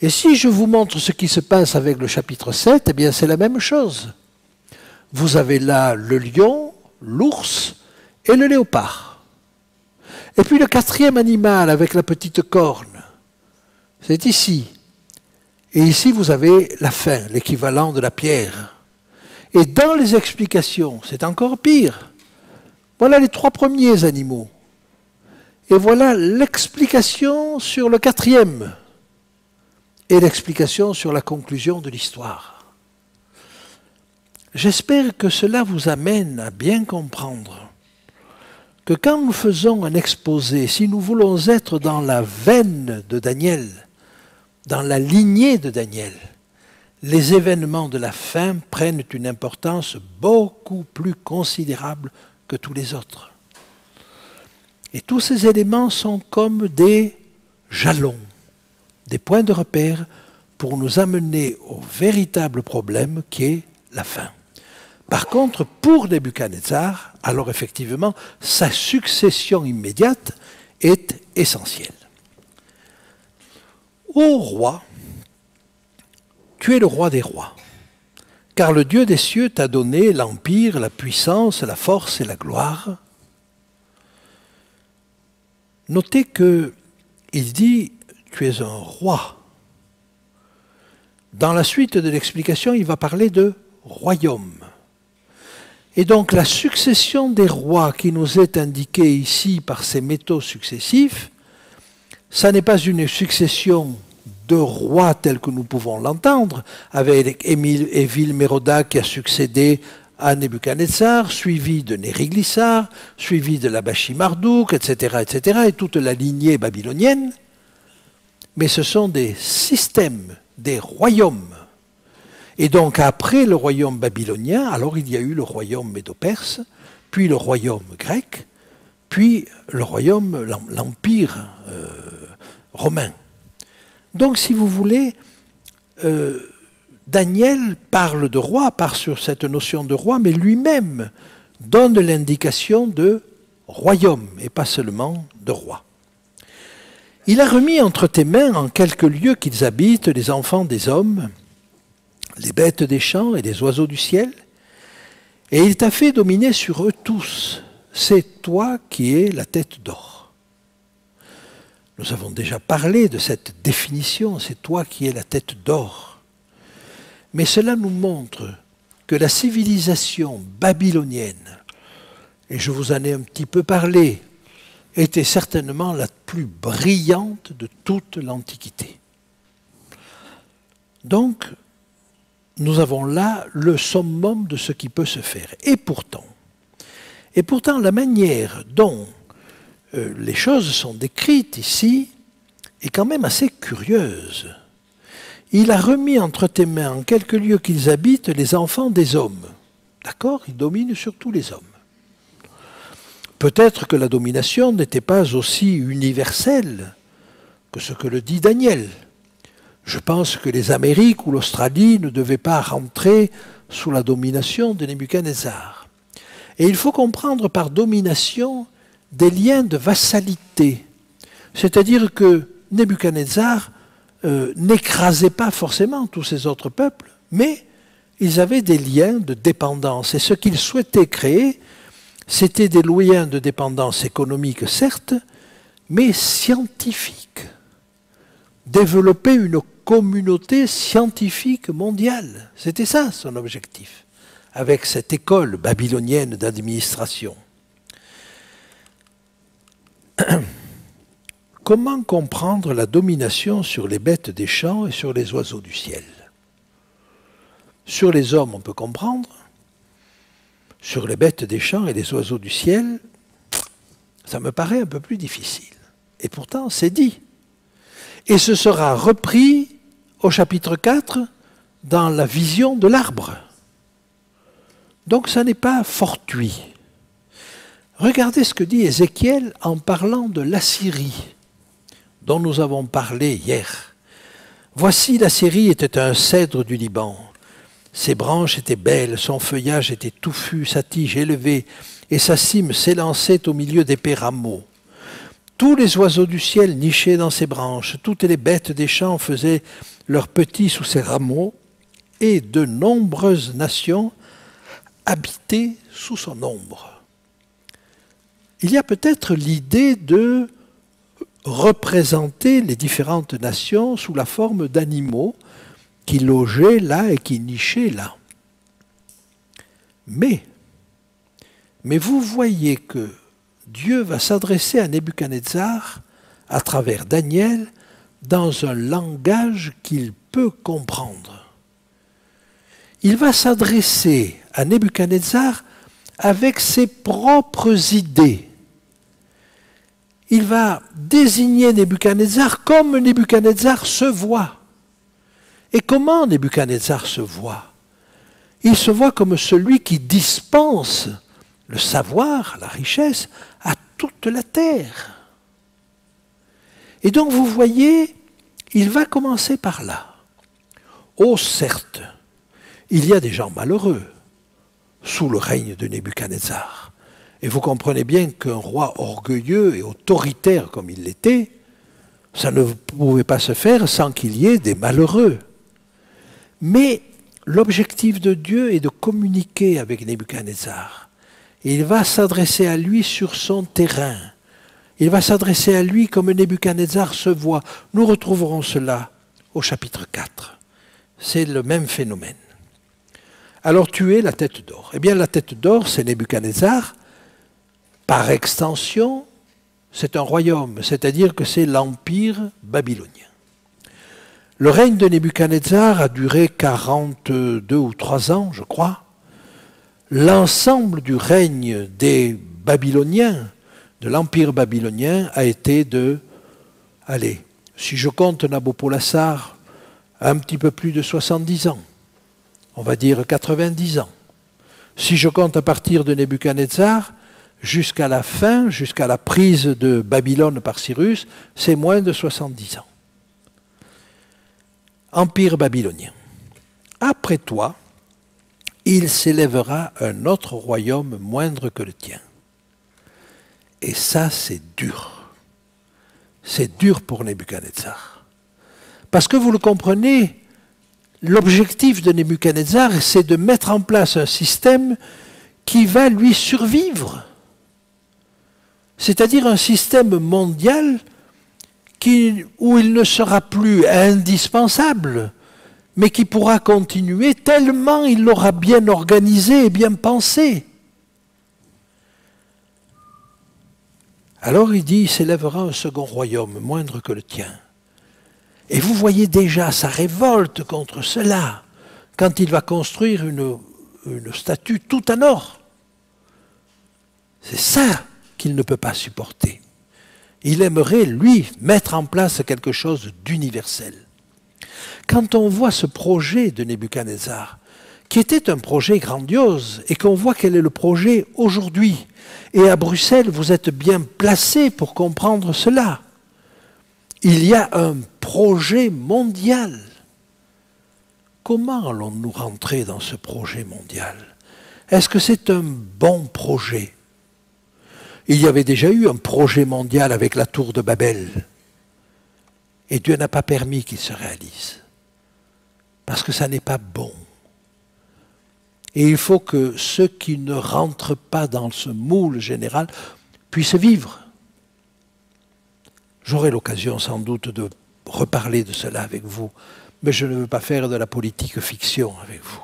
Et si je vous montre ce qui se passe avec le chapitre 7, eh bien c'est la même chose. Vous avez là le lion, l'ours et le léopard. Et puis le 4e animal avec la petite corne, c'est ici. Et ici, vous avez la fin, l'équivalent de la pierre. Et dans les explications, c'est encore pire. Voilà les 3 premiers animaux. Et voilà l'explication sur le 4e. Et l'explication sur la conclusion de l'histoire. J'espère que cela vous amène à bien comprendre que quand nous faisons un exposé, si nous voulons être dans la veine de Daniel, dans la lignée de Daniel, les événements de la fin prennent une importance beaucoup plus considérable que tous les autres. Et tous ces éléments sont comme des jalons, des points de repère pour nous amener au véritable problème qui est la fin. Par contre, pour Nebuchadnezzar, alors effectivement, sa succession immédiate est essentielle. Ô roi, tu es le roi des rois, car le Dieu des cieux t'a donné l'empire, la puissance, la force et la gloire. Notez qu'il dit « tu es un roi ». Dans la suite de l'explication, il va parler de royaume. Et donc la succession des rois qui nous est indiquée ici par ces métaux successifs, ça n'est pas une succession de rois tels que nous pouvons l'entendre, avec Évil-Mérodach qui a succédé à Nebuchadnezzar, suivi de Nériglissar, suivi de Labashi-Marduk, etc., et toute la lignée babylonienne. Mais ce sont des systèmes, des royaumes. Et donc après le royaume babylonien, alors il y a eu le royaume médo-perse, puis le royaume grec, puis le royaume, l'empire romain. Donc si vous voulez, Daniel parle de roi, part sur cette notion de roi, mais lui-même donne l'indication de royaume, et pas seulement de roi. Il a remis entre tes mains en quelques lieux qu'ils habitent les enfants des hommes, les bêtes des champs et les oiseaux du ciel, et il t'a fait dominer sur eux tous. C'est toi qui es la tête d'or. Nous avons déjà parlé de cette définition, c'est toi qui es la tête d'or. Mais cela nous montre que la civilisation babylonienne, et je vous en ai un petit peu parlé, était certainement la plus brillante de toute l'Antiquité. Donc, nous avons là le summum de ce qui peut se faire. Et pourtant, la manière dont les choses sont décrites ici est quand même assez curieuse. Il a remis entre tes mains en quelques lieux qu'ils habitent les enfants des hommes. D'accord? Il domine sur tous les hommes. Peut-être que la domination n'était pas aussi universelle que ce que le dit Daniel. Je pense que les Amériques ou l'Australie ne devaient pas rentrer sous la domination de Nebuchadnezzar. Et il faut comprendre par domination des liens de vassalité. C'est-à-dire que Nebuchadnezzar n'écrasait pas forcément tous ces autres peuples, mais ils avaient des liens de dépendance. Et ce qu'il souhaitait créer, c'était des liens de dépendance économique, certes, mais scientifique. Développer une communauté scientifique mondiale. C'était ça son objectif, avec cette école babylonienne d'administration. Comment comprendre la domination sur les bêtes des champs et sur les oiseaux du ciel? Sur les hommes, on peut comprendre. Sur les bêtes des champs et les oiseaux du ciel, ça me paraît un peu plus difficile. Et pourtant, c'est dit. Et ce sera repris au chapitre 4 dans la vision de l'arbre. Donc ça n'est pas fortuit. Regardez ce que dit Ézéchiel en parlant de l'Assyrie, dont nous avons parlé hier. Voici l'Assyrie était un cèdre du Liban. Ses branches étaient belles, son feuillage était touffu, sa tige élevée, et sa cime s'élançait au milieu d'épais rameaux. Tous les oiseaux du ciel nichaient dans ses branches, toutes les bêtes des champs faisaient leurs petits sous ses rameaux, et de nombreuses nations habitaient sous son ombre. Il y a peut-être l'idée de représenter les différentes nations sous la forme d'animaux qui logeaient là et qui nichaient là. Mais vous voyez que Dieu va s'adresser à Nebuchadnezzar à travers Daniel dans un langage qu'il peut comprendre. Il va s'adresser à Nebuchadnezzar avec ses propres idées. Il va désigner Nebuchadnezzar comme Nebuchadnezzar se voit. Et comment Nebuchadnezzar se voit? Il se voit comme celui qui dispense le savoir, la richesse, à toute la terre. Et donc vous voyez, il va commencer par là. Oh certes, il y a des gens malheureux sous le règne de Nebuchadnezzar. Et vous comprenez bien qu'un roi orgueilleux et autoritaire comme il l'était, ça ne pouvait pas se faire sans qu'il y ait des malheureux. Mais l'objectif de Dieu est de communiquer avec Nebuchadnezzar. Il va s'adresser à lui sur son terrain. Il va s'adresser à lui comme Nebuchadnezzar se voit. Nous retrouverons cela au chapitre 4. C'est le même phénomène. Alors tu es la tête d'or. Eh bien la tête d'or, c'est Nebuchadnezzar. Par extension, c'est un royaume, c'est-à-dire que c'est l'empire babylonien. Le règne de Nebuchadnezzar a duré 42 ou 3 ans, je crois. L'ensemble du règne des Babyloniens, de l'empire babylonien, a été de, allez, si je compte Nabopolassar, un petit peu plus de 70 ans. On va dire 90 ans. Si je compte à partir de Nebuchadnezzar, jusqu'à la fin, jusqu'à la prise de Babylone par Cyrus, c'est moins de 70 ans. Empire babylonien. Après toi, il s'élèvera un autre royaume moindre que le tien. Et ça, c'est dur. C'est dur pour Nebuchadnezzar. Parce que vous le comprenez, l'objectif de Nebuchadnezzar, c'est de mettre en place un système qui va lui survivre. C'est-à-dire un système mondial où il ne sera plus indispensable, mais qui pourra continuer tellement il l'aura bien organisé et bien pensé. Alors il dit, il s'élèvera un second royaume, moindre que le tien. Et vous voyez déjà sa révolte contre cela, quand il va construire une statue tout en or. C'est ça qu'il ne peut pas supporter. Il aimerait, lui, mettre en place quelque chose d'universel. Quand on voit ce projet de Nebuchadnezzar, qui était un projet grandiose, et qu'on voit quel est le projet aujourd'hui, et à Bruxelles, vous êtes bien placés pour comprendre cela. Il y a un projet mondial. Comment allons-nous rentrer dans ce projet mondial? Est-ce que c'est un bon projet? Il y avait déjà eu un projet mondial avec la tour de Babel. Et Dieu n'a pas permis qu'il se réalise. Parce que ça n'est pas bon. Et il faut que ceux qui ne rentrent pas dans ce moule général puissent vivre. J'aurai l'occasion sans doute de reparler de cela avec vous, mais je ne veux pas faire de la politique fiction avec vous.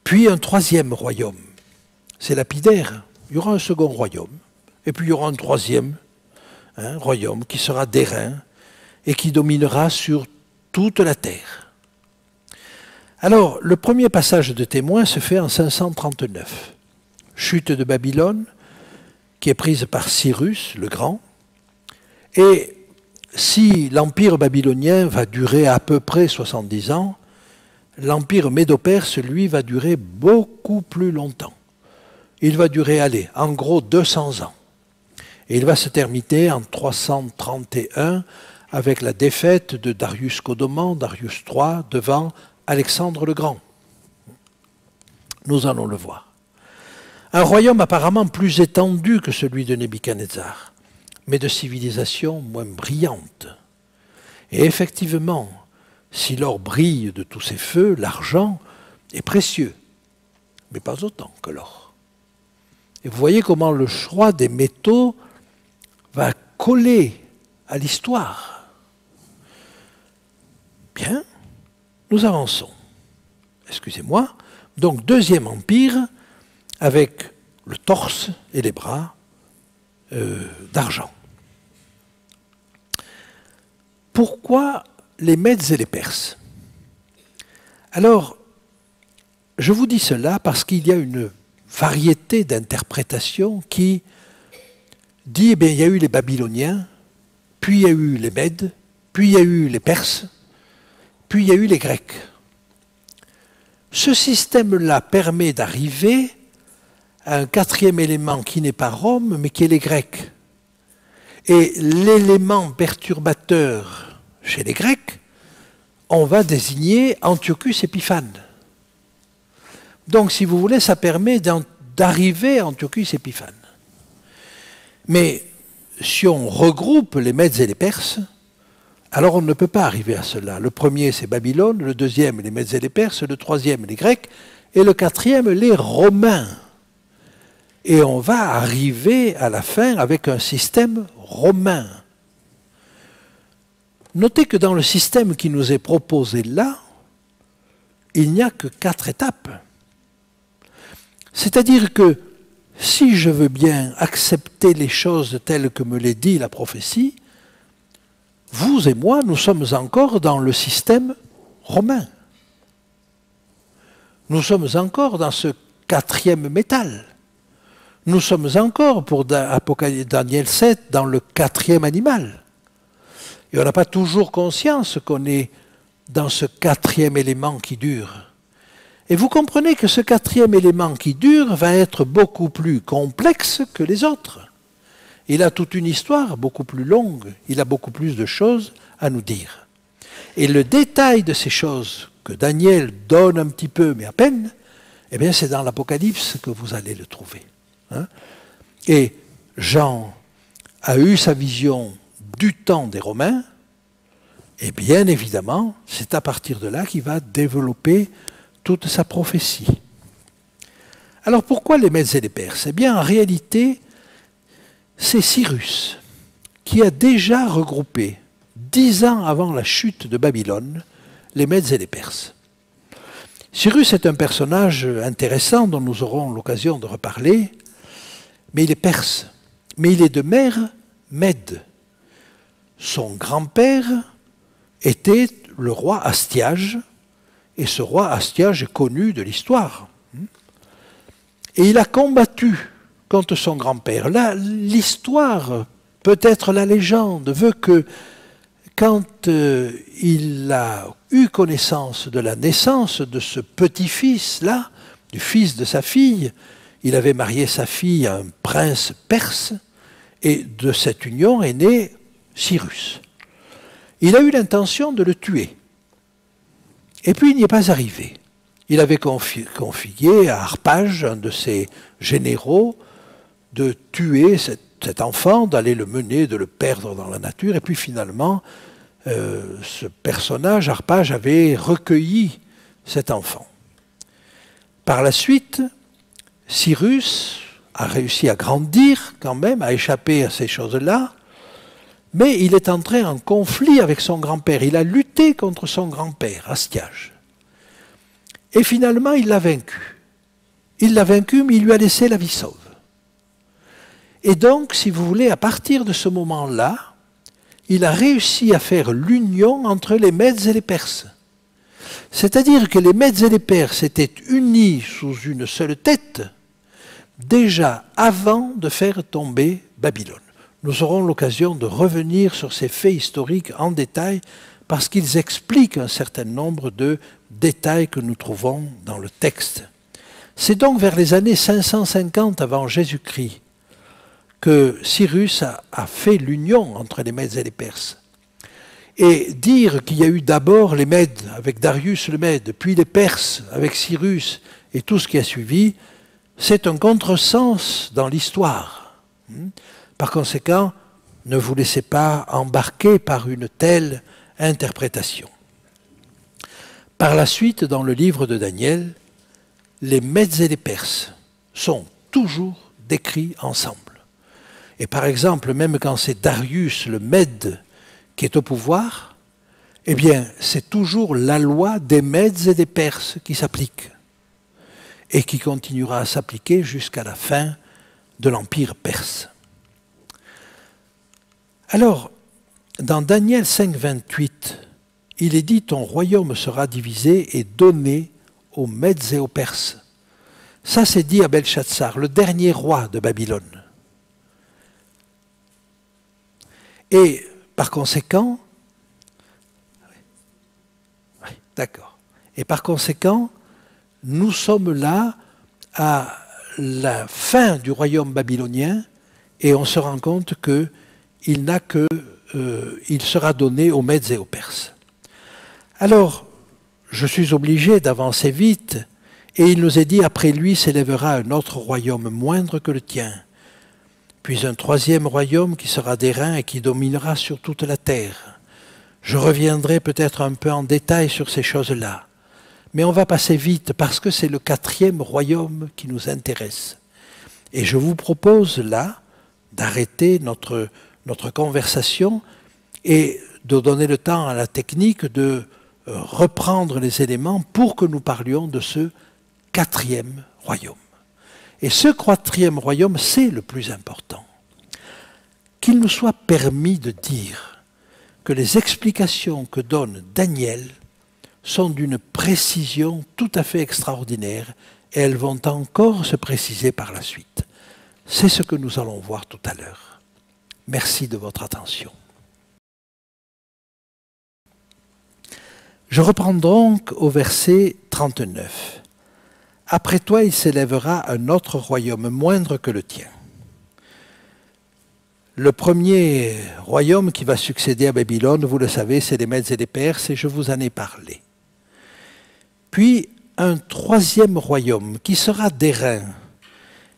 Puis un troisième royaume, c'est lapidaire. Il y aura un second royaume, et puis il y aura un troisième royaume qui sera d'airain et qui dominera sur toute la terre. Alors, le premier passage de témoin se fait en 539. Chute de Babylone, qui est prise par Cyrus le Grand. Et si l'empire babylonien va durer à peu près 70 ans, l'empire médo-perse, lui, va durer beaucoup plus longtemps. Il va durer, allez, en gros 200 ans. Et il va se terminer en 331 avec la défaite de Darius Codoman, Darius III, devant Alexandre le Grand. Nous allons le voir. Un royaume apparemment plus étendu que celui de Nebuchadnezzar, mais de civilisation moins brillante. Et effectivement, si l'or brille de tous ses feux, l'argent est précieux, mais pas autant que l'or. Et vous voyez comment le choix des métaux va coller à l'histoire. Bien, nous avançons. Excusez-moi. Donc, deuxième empire, avec le torse et les bras d'argent. Pourquoi les Mèdes et les Perses? Alors, je vous dis cela parce qu'il y a une variété d'interprétations qui dit, eh bien, il y a eu les Babyloniens, puis il y a eu les Mèdes, puis il y a eu les Perses, puis il y a eu les Grecs. Ce système-là permet d'arriver à un quatrième élément qui n'est pas Rome, mais qui est les Grecs. Et l'élément perturbateur chez les Grecs, on va désigner Antiochus Épiphane. Donc, si vous voulez, ça permet d'arriver à Antiochus Épiphane. Mais si on regroupe les Mèdes et les Perses, alors on ne peut pas arriver à cela. Le premier, c'est Babylone, le deuxième, les Mèdes et les Perses, le troisième, les Grecs, et le quatrième, les Romains. Et on va arriver à la fin avec un système romain. Notez que dans le système qui nous est proposé là, il n'y a que 4 étapes. C'est-à-dire que si je veux bien accepter les choses telles que me les dit la prophétie, vous et moi, nous sommes encore dans le système romain. Nous sommes encore dans ce 4e métal. Nous sommes encore, pour Daniel 7, dans le 4e animal. Et on n'a pas toujours conscience qu'on est dans ce 4e élément qui dure. Et vous comprenez que ce 4e élément qui dure va être beaucoup plus complexe que les autres. Il a toute une histoire beaucoup plus longue, il a beaucoup plus de choses à nous dire. Et le détail de ces choses que Daniel donne un petit peu, mais à peine, eh bien c'est dans l'Apocalypse que vous allez le trouver. Hein? Et Jean a eu sa vision du temps des Romains, et bien évidemment, c'est à partir de là qu'il va développer toute sa prophétie. Alors pourquoi les Mèdes et les Perses? Eh bien en réalité, c'est Cyrus qui a déjà regroupé, 10 ans avant la chute de Babylone, les Mèdes et les Perses. Cyrus est un personnage intéressant dont nous aurons l'occasion de reparler, mais il est perse, mais il est de mère Mède. Son grand-père était le roi Astiage, et ce roi Astiage est connu de l'histoire. Et il a combattu contre son grand-père. Là, l'histoire, peut-être la légende, veut que quand il a eu connaissance de la naissance de ce petit-fils-là, du fils de sa fille, il avait marié sa fille à un prince perse, et de cette union est né Cyrus. Il a eu l'intention de le tuer. Et puis il n'y est pas arrivé. Il avait confié à Harpage, un de ses généraux, de tuer cet enfant, d'aller le mener, de le perdre dans la nature. Et puis finalement, ce personnage, Harpage, avait recueilli cet enfant. Par la suite, Cyrus a réussi à grandir quand même, à échapper à ces choses-là, mais il est entré en conflit avec son grand-père. Il a lutté contre son grand-père, Astiage. Et finalement, il l'a vaincu. Il l'a vaincu, mais il lui a laissé la vie sauve. Et donc, si vous voulez, à partir de ce moment-là, il a réussi à faire l'union entre les Mèdes et les Perses. C'est-à-dire que les Mèdes et les Perses étaient unis sous une seule tête, déjà avant de faire tomber Babylone. Nous aurons l'occasion de revenir sur ces faits historiques en détail parce qu'ils expliquent un certain nombre de détails que nous trouvons dans le texte. C'est donc vers les années 550 avant Jésus-Christ que Cyrus a fait l'union entre les Mèdes et les Perses. Et dire qu'il y a eu d'abord les Mèdes avec Darius le Mède, puis les Perses avec Cyrus et tout ce qui a suivi, c'est un contresens dans l'histoire. Par conséquent, ne vous laissez pas embarquer par une telle interprétation. Par la suite, dans le livre de Daniel, les Mèdes et les Perses sont toujours décrits ensemble. Et par exemple, même quand c'est Darius le Mède qui est au pouvoir, eh bien, c'est toujours la loi des Mèdes et des Perses qui s'applique et qui continuera à s'appliquer jusqu'à la fin de l'Empire perse. Alors, dans Daniel 5, 28, il est dit « Ton royaume sera divisé et donné aux Mèdes et aux Perses ». Ça, c'est dit à Belshazzar, le dernier roi de Babylone. Et par conséquent, D'accord. Et par conséquent, nous sommes là à la fin du royaume babylonien et on se rend compte qu'il n'a que, il sera donné aux Mèdes et aux Perses. Alors, je suis obligé d'avancer vite et il nous est dit, après lui s'élèvera un autre royaume moindre que le tien, puis un troisième royaume qui sera d'airain et qui dominera sur toute la terre. Je reviendrai peut-être un peu en détail sur ces choses-là. Mais on va passer vite parce que c'est le quatrième royaume qui nous intéresse. Et je vous propose là d'arrêter notre conversation et de donner le temps à la technique de reprendre les éléments pour que nous parlions de ce quatrième royaume. Et ce quatrième royaume, c'est le plus important. Qu'il nous soit permis de dire que les explications que donne Daniel sont d'une précision tout à fait extraordinaire et elles vont encore se préciser par la suite. C'est ce que nous allons voir tout à l'heure. Merci de votre attention. Je reprends donc au verset 39. « Après toi, il s'élèvera un autre royaume moindre que le tien. » Le premier royaume qui va succéder à Babylone, vous le savez, c'est les Mèdes et les Perses, et je vous en ai parlé. Puis un troisième royaume qui sera d'airain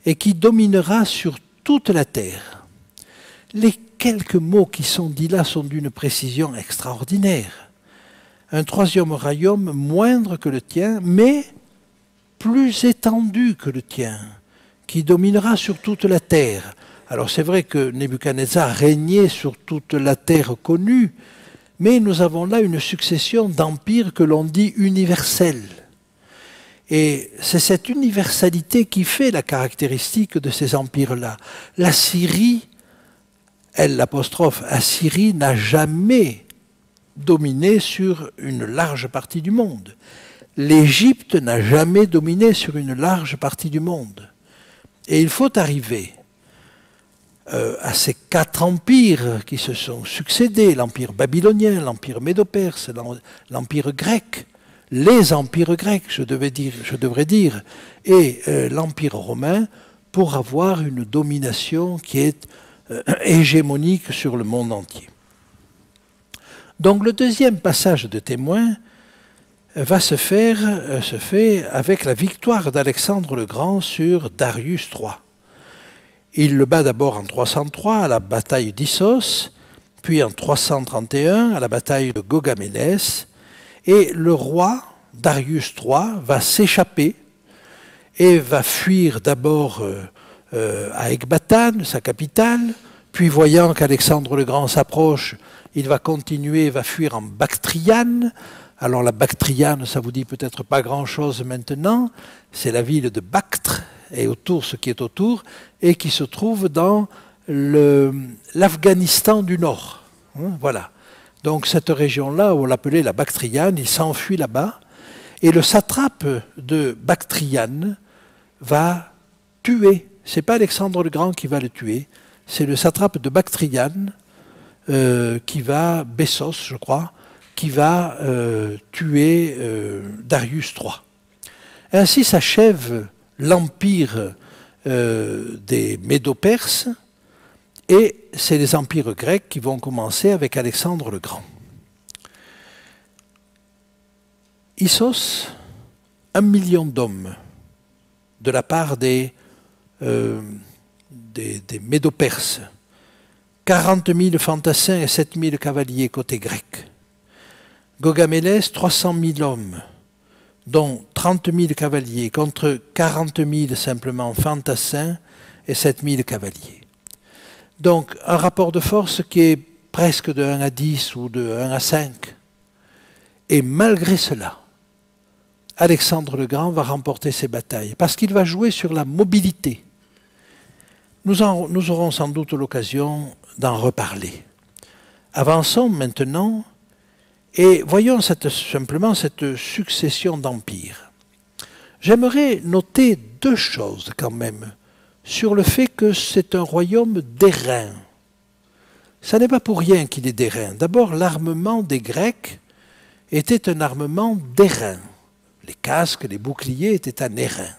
et qui dominera sur toute la terre. Les quelques mots qui sont dits là sont d'une précision extraordinaire. Un troisième royaume moindre que le tien, mais plus étendu que le tien, qui dominera sur toute la terre. Alors c'est vrai que Nebuchadnezzar régnait sur toute la terre connue, mais nous avons là une succession d'empires que l'on dit universels. Et c'est cette universalité qui fait la caractéristique de ces empires-là. La Syrie, elle, l'apostrophe, Assyrie n'a jamais dominé sur une large partie du monde. L'Égypte n'a jamais dominé sur une large partie du monde. Et il faut arriver à ces quatre empires qui se sont succédés, l'empire babylonien, l'empire médo-perse, l'empire grec, les empires grecs, je devrais dire, et l'empire romain, pour avoir une domination qui est hégémonique sur le monde entier. Donc le deuxième passage de Témoin se fait avec la victoire d'Alexandre le Grand sur Darius III. Il le bat d'abord en 303 à la bataille d'Issos, puis en 331 à la bataille de Gogamélès, et le roi Darius III va s'échapper et va fuir d'abord à Ecbatane, sa capitale, puis voyant qu'Alexandre le Grand s'approche, il va continuer, va fuir en Bactriane. Alors la Bactriane, ça vous dit peut-être pas grand-chose maintenant, c'est la ville de Bactre, et autour, ce qui est autour, et qui se trouve dans l'Afghanistan du Nord. Voilà. Donc cette région-là, on l'appelait la Bactriane, il s'enfuit là-bas, et le satrape de Bactriane va tuer, c'est pas Alexandre le Grand qui va le tuer, c'est le satrape de Bactriane, Bessos, je crois, qui va tuer Darius III. Ainsi s'achève l'empire des Médo-Perses, et c'est les empires grecs qui vont commencer avec Alexandre le Grand. Issos, 1 million d'hommes de la part des Médo-Perses, 40 000 fantassins et 7 000 cavaliers côté grec. Gogamélès, 300 000 hommes, dont 30 000 cavaliers, contre 40 000 simplement fantassins et 7 000 cavaliers. Donc un rapport de force qui est presque de 1 à 10 ou de 1 à 5. Et malgré cela, Alexandre le Grand va remporter ces batailles, parce qu'il va jouer sur la mobilité. Nous aurons sans doute l'occasion d'en reparler. Avançons maintenant et voyons simplement cette succession d'empires. J'aimerais noter deux choses quand même sur le fait que c'est un royaume d'airain. Ça n'est pas pour rien qu'il est d'airain. D'abord, l'armement des Grecs était un armement d'airain. Les casques, les boucliers étaient en airain.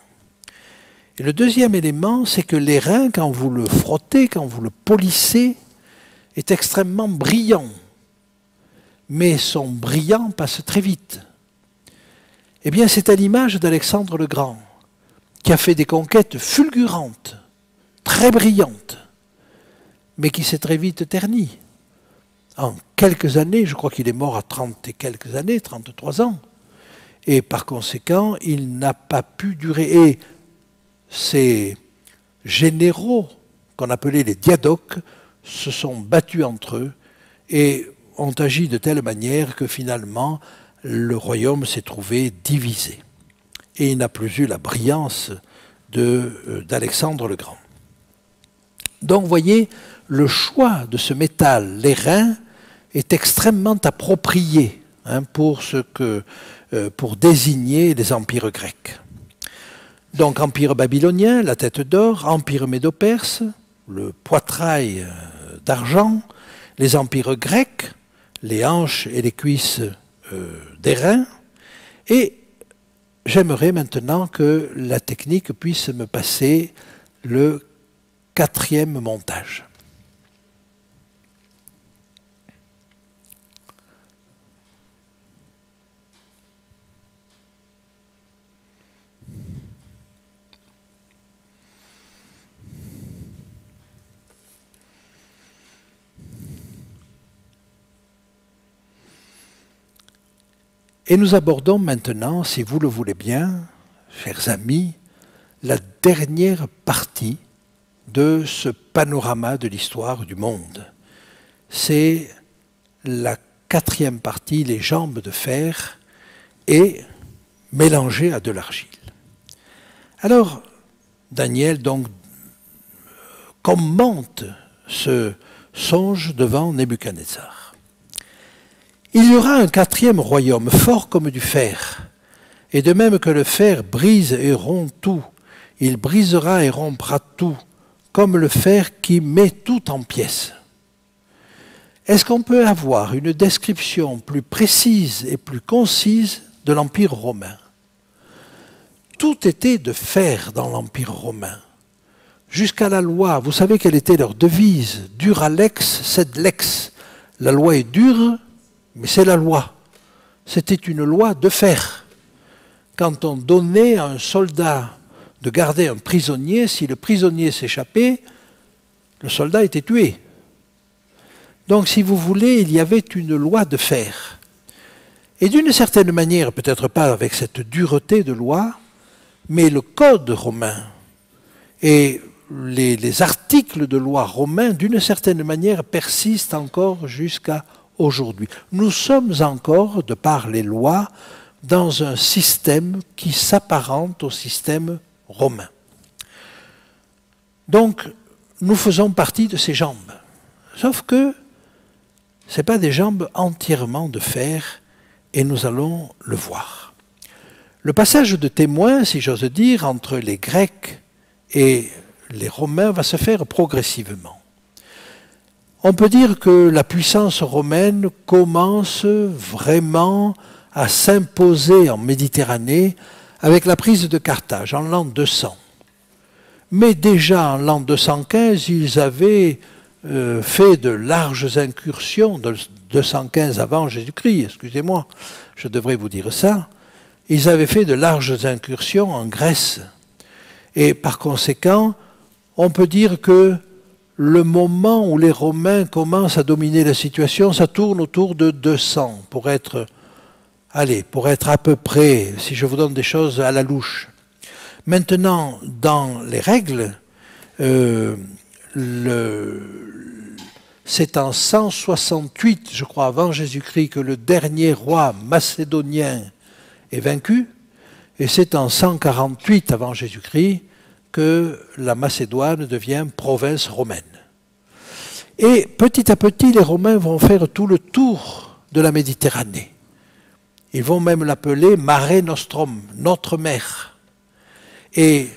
Et le deuxième élément, c'est que l'airain, quand vous le frottez, quand vous le polissez, est extrêmement brillant. Mais son brillant passe très vite. Eh bien, c'est à l'image d'Alexandre le Grand, qui a fait des conquêtes fulgurantes, très brillantes, mais qui s'est très vite terni. En quelques années, je crois qu'il est mort à 30 et quelques années, 33 ans, et par conséquent, il n'a pas pu durer. Et ces généraux, qu'on appelait les diadoques, se sont battus entre eux et ont agi de telle manière que finalement, le royaume s'est trouvé divisé. Et il n'a plus eu la brillance d'Alexandre le Grand. Donc, vous voyez, le choix de ce métal, l'airain, est extrêmement approprié pour désigner les empires grecs. Donc, empire babylonien, la tête d'or, empire médo-perse, le poitrail d'argent, les empires grecs, les hanches et les cuisses d'airain. Et j'aimerais maintenant que la technique puisse me passer le quatrième montage. Et nous abordons maintenant, si vous le voulez bien, chers amis, la dernière partie de ce panorama de l'histoire du monde. C'est la quatrième partie, les jambes de fer, et mélangées à de l'argile. Alors, Daniel donc commente ce songe devant Nebuchadnezzar. Il y aura un quatrième royaume, fort comme du fer. Et de même que le fer brise et rompt tout, il brisera et rompra tout, comme le fer qui met tout en pièces. Est-ce qu'on peut avoir une description plus précise et plus concise de l'Empire romain? Tout était de fer dans l'Empire romain. Jusqu'à la loi, vous savez quelle était leur devise? Dura lex, sed lex. La loi est dure, mais c'est la loi. C'était une loi de fer. Quand on donnait à un soldat de garder un prisonnier, si le prisonnier s'échappait, le soldat était tué. Donc, si vous voulez, il y avait une loi de fer. Et d'une certaine manière, peut-être pas avec cette dureté de loi, mais le code romain et les articles de loi romains, d'une certaine manière, persistent encore jusqu'à aujourd'hui. Nous sommes encore, de par les lois, dans un système qui s'apparente au système romain. Donc, nous faisons partie de ces jambes. Sauf que ce n'est pas des jambes entièrement de fer, et nous allons le voir. Le passage de témoin, si j'ose dire, entre les Grecs et les Romains va se faire progressivement. On peut dire que la puissance romaine commence vraiment à s'imposer en Méditerranée avec la prise de Carthage en l'an 200. Mais déjà en l'an 215, ils avaient fait de larges incursions, de 215 avant Jésus-Christ, excusez-moi, je devrais vous dire ça, ils avaient fait de larges incursions en Grèce. Et par conséquent, on peut dire que le moment où les Romains commencent à dominer la situation, ça tourne autour de 200, pour être à peu près, si je vous donne des choses à la louche. Maintenant, dans les règles, c'est en 168, je crois, avant Jésus-Christ, que le dernier roi macédonien est vaincu, et c'est en 148 avant Jésus-Christ que la Macédoine devient province romaine. Et petit à petit, les Romains vont faire tout le tour de la Méditerranée. Ils vont même l'appeler Mare Nostrum, notre mer. Et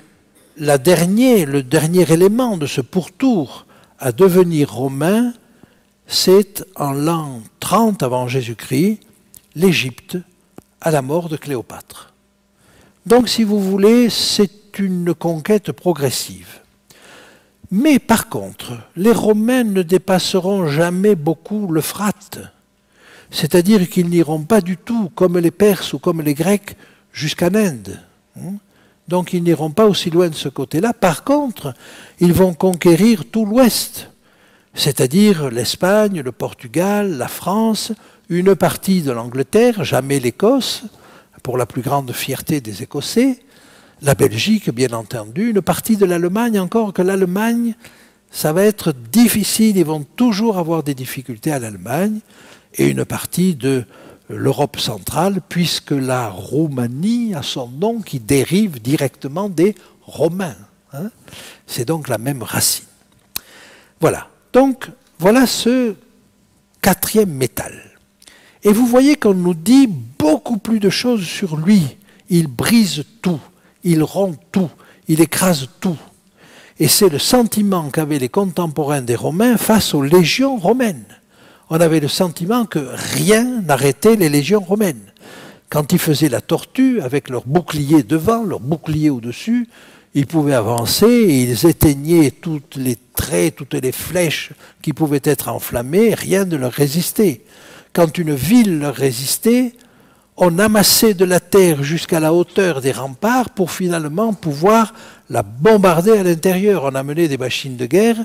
le dernier élément de ce pourtour à devenir romain, c'est en l'an 30 avant Jésus-Christ, l'Égypte à la mort de Cléopâtre. Donc, si vous voulez, c'est une conquête progressive. Mais par contre, les Romains ne dépasseront jamais beaucoup l'Euphrate. C'est-à-dire qu'ils n'iront pas du tout, comme les Perses ou comme les Grecs, jusqu'en Inde. Donc ils n'iront pas aussi loin de ce côté-là. Par contre, ils vont conquérir tout l'Ouest, c'est-à-dire l'Espagne, le Portugal, la France, une partie de l'Angleterre, jamais l'Écosse, pour la plus grande fierté des Écossais, la Belgique, bien entendu, une partie de l'Allemagne, encore que l'Allemagne, ça va être difficile, ils vont toujours avoir des difficultés à l'Allemagne, et une partie de l'Europe centrale, puisque la Roumanie a son nom qui dérive directement des Romains. C'est donc la même racine. Voilà. Donc, voilà ce quatrième métal. Et vous voyez qu'on nous dit beaucoup plus de choses sur lui. Il brise tout, il rompt tout, il écrase tout. Et c'est le sentiment qu'avaient les contemporains des Romains face aux légions romaines. On avait le sentiment que rien n'arrêtait les légions romaines. Quand ils faisaient la tortue, avec leur bouclier devant, leur bouclier au-dessus, ils pouvaient avancer et ils éteignaient toutes les traits, toutes les flèches qui pouvaient être enflammées, rien ne leur résistait. Quand une ville leur résistait, on amassait de la terre jusqu'à la hauteur des remparts pour finalement pouvoir la bombarder à l'intérieur. On amenait des machines de guerre. Vous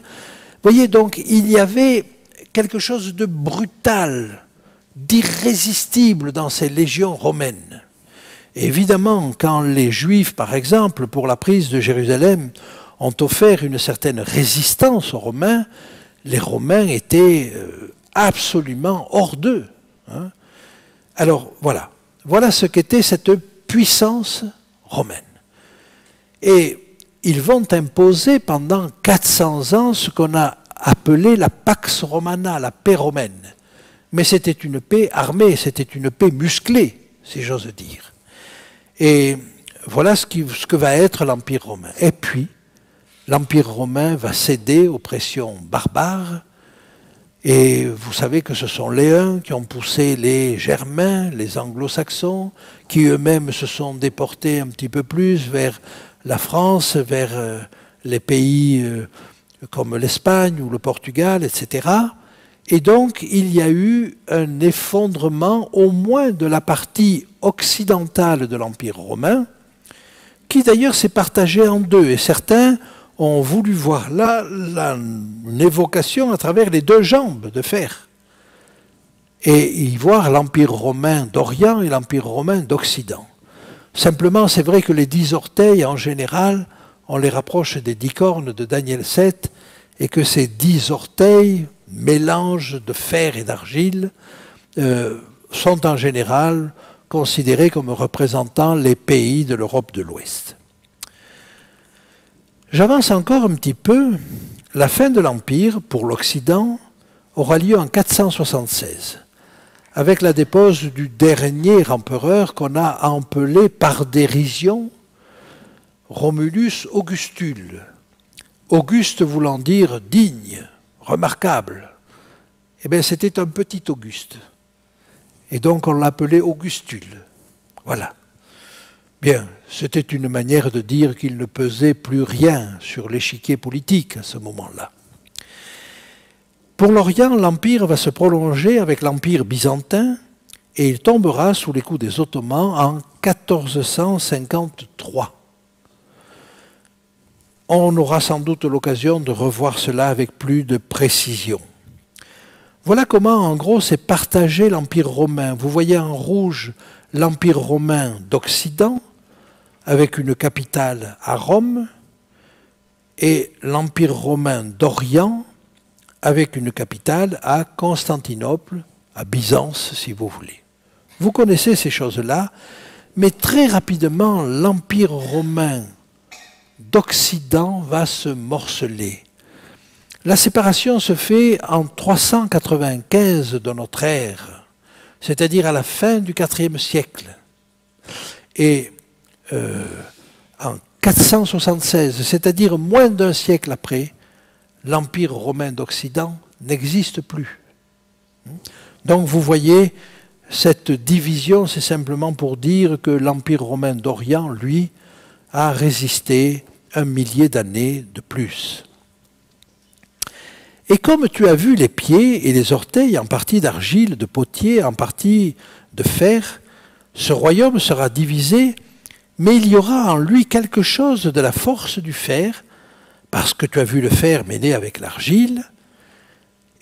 voyez, donc, il y avait quelque chose de brutal, d'irrésistible dans ces légions romaines. Et évidemment, quand les Juifs, par exemple, pour la prise de Jérusalem, ont offert une certaine résistance aux Romains, les Romains étaient absolument hors d'eux. Alors voilà, voilà ce qu'était cette puissance romaine. Et ils vont imposer pendant 400 ans ce qu'on a appelé la Pax Romana, la paix romaine. Mais c'était une paix armée, c'était une paix musclée, si j'ose dire. Et voilà ce que va être l'Empire romain. Et puis, l'Empire romain va céder aux pressions barbares. Et vous savez que ce sont les Huns qui ont poussé les Germains, les Anglo-Saxons, qui eux-mêmes se sont déportés un petit peu plus vers la France, vers les pays comme l'Espagne ou le Portugal, etc. Et donc, il y a eu un effondrement au moins de la partie occidentale de l'Empire romain, qui d'ailleurs s'est partagée en deux. Et certains ont voulu voir là une évocation à travers les deux jambes de fer. Et y voir l'Empire romain d'Orient et l'Empire romain d'Occident. Simplement, c'est vrai que les 10 orteils, en général, on les rapproche des 10 cornes de Daniel 7, et que ces 10 orteils, mélange de fer et d'argile, sont en général considérés comme représentant les pays de l'Europe de l'Ouest. J'avance encore un petit peu. La fin de l'Empire, pour l'Occident, aura lieu en 476, avec la dépose du dernier empereur qu'on a appelé par dérision Romulus Augustule. Auguste voulant dire digne, remarquable. Eh bien, c'était un petit Auguste. Et donc, on l'appelait Augustule. Voilà. Bien, c'était une manière de dire qu'il ne pesait plus rien sur l'échiquier politique à ce moment-là. Pour l'Orient, l'Empire va se prolonger avec l'Empire byzantin et il tombera sous les coups des Ottomans en 1453. On aura sans doute l'occasion de revoir cela avec plus de précision. Voilà comment, en gros, s'est partagé l'Empire romain. Vous voyez en rouge l'Empire romain d'Occident, avec une capitale à Rome, et l'Empire romain d'Orient, avec une capitale à Constantinople, à Byzance, si vous voulez. Vous connaissez ces choses-là, mais très rapidement, l'Empire romain d'Occident va se morceler. La séparation se fait en 395 de notre ère, c'est-à-dire à la fin du IVe siècle. Et en 476, c'est-à-dire moins d'un siècle après, l'Empire romain d'Occident n'existe plus. Donc vous voyez cette division, c'est simplement pour dire que l'Empire romain d'Orient, lui, a résisté 1 millier d'années de plus. Et comme tu as vu les pieds et les orteils en partie d'argile, de potier, en partie de fer, ce royaume sera divisé, mais il y aura en lui quelque chose de la force du fer, parce que tu as vu le fer mêlé avec l'argile.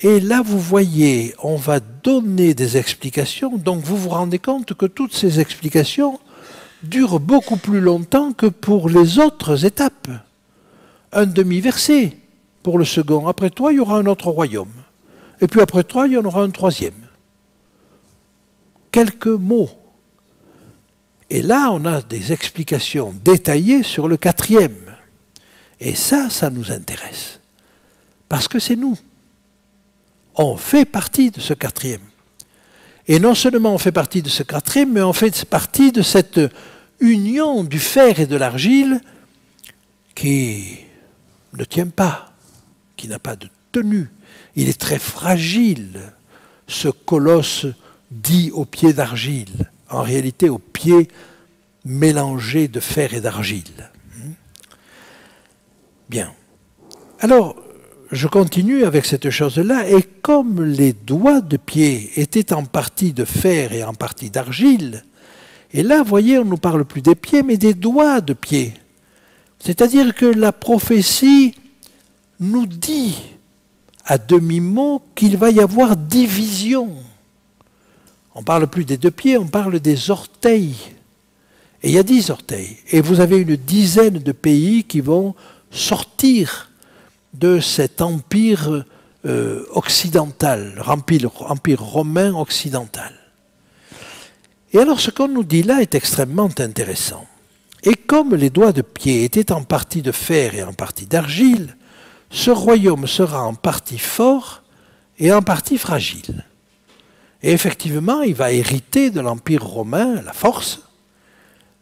Et là, vous voyez, on va donner des explications, donc vous vous rendez compte que toutes ces explications durent beaucoup plus longtemps que pour les autres étapes. Un demi-verset pour le second. Après toi, il y aura un autre royaume. Et puis après toi, il y en aura un troisième. Quelques mots. Et là, on a des explications détaillées sur le quatrième. Et ça nous intéresse. Parce que c'est nous. On fait partie de ce quatrième. Et non seulement on fait partie de ce quatrième, mais on fait partie de cette union du fer et de l'argile qui ne tient pas, qui n'a pas de tenue. Il est très fragile, ce colosse dit aux pieds d'argile, en réalité aux pieds mélangés de fer et d'argile. Bien. Alors, je continue avec cette chose-là, et comme les doigts de pied étaient en partie de fer et en partie d'argile, et là, vous voyez, on ne nous parle plus des pieds, mais des doigts de pied. C'est-à-dire que la prophétie nous dit à demi-mot qu'il va y avoir division. On ne parle plus des deux pieds, on parle des orteils. Et il y a 10 orteils. Et vous avez une dizaine de pays qui vont sortir de cet empire occidental, empire romain occidental. Et alors ce qu'on nous dit là est extrêmement intéressant. Et comme les doigts de pied étaient en partie de fer et en partie d'argile, ce royaume sera en partie fort et en partie fragile. Et effectivement, il va hériter de l'Empire romain la force,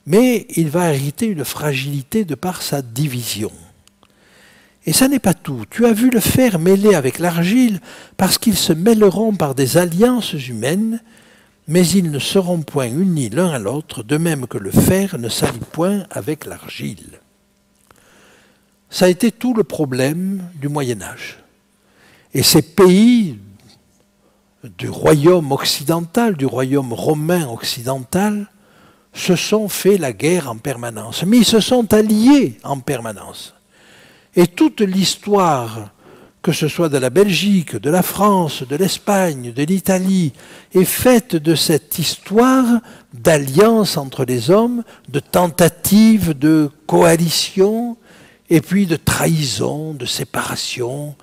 mais il va hériter une fragilité de par sa division. Et ça n'est pas tout. Tu as vu le fer mêlé avec l'argile parce qu'ils se mêleront par des alliances humaines, mais ils ne seront point unis l'un à l'autre, de même que le fer ne s'allie point avec l'argile. Ça a été tout le problème du Moyen-Âge. Et ces pays du royaume occidental, du royaume romain occidental, se sont fait la guerre en permanence. Mais ils se sont alliés en permanence. Et toute l'histoire, que ce soit de la Belgique, de la France, de l'Espagne, de l'Italie, est faite de cette histoire d'alliance entre les hommes, de tentatives de coalition, et puis de trahison, de séparation.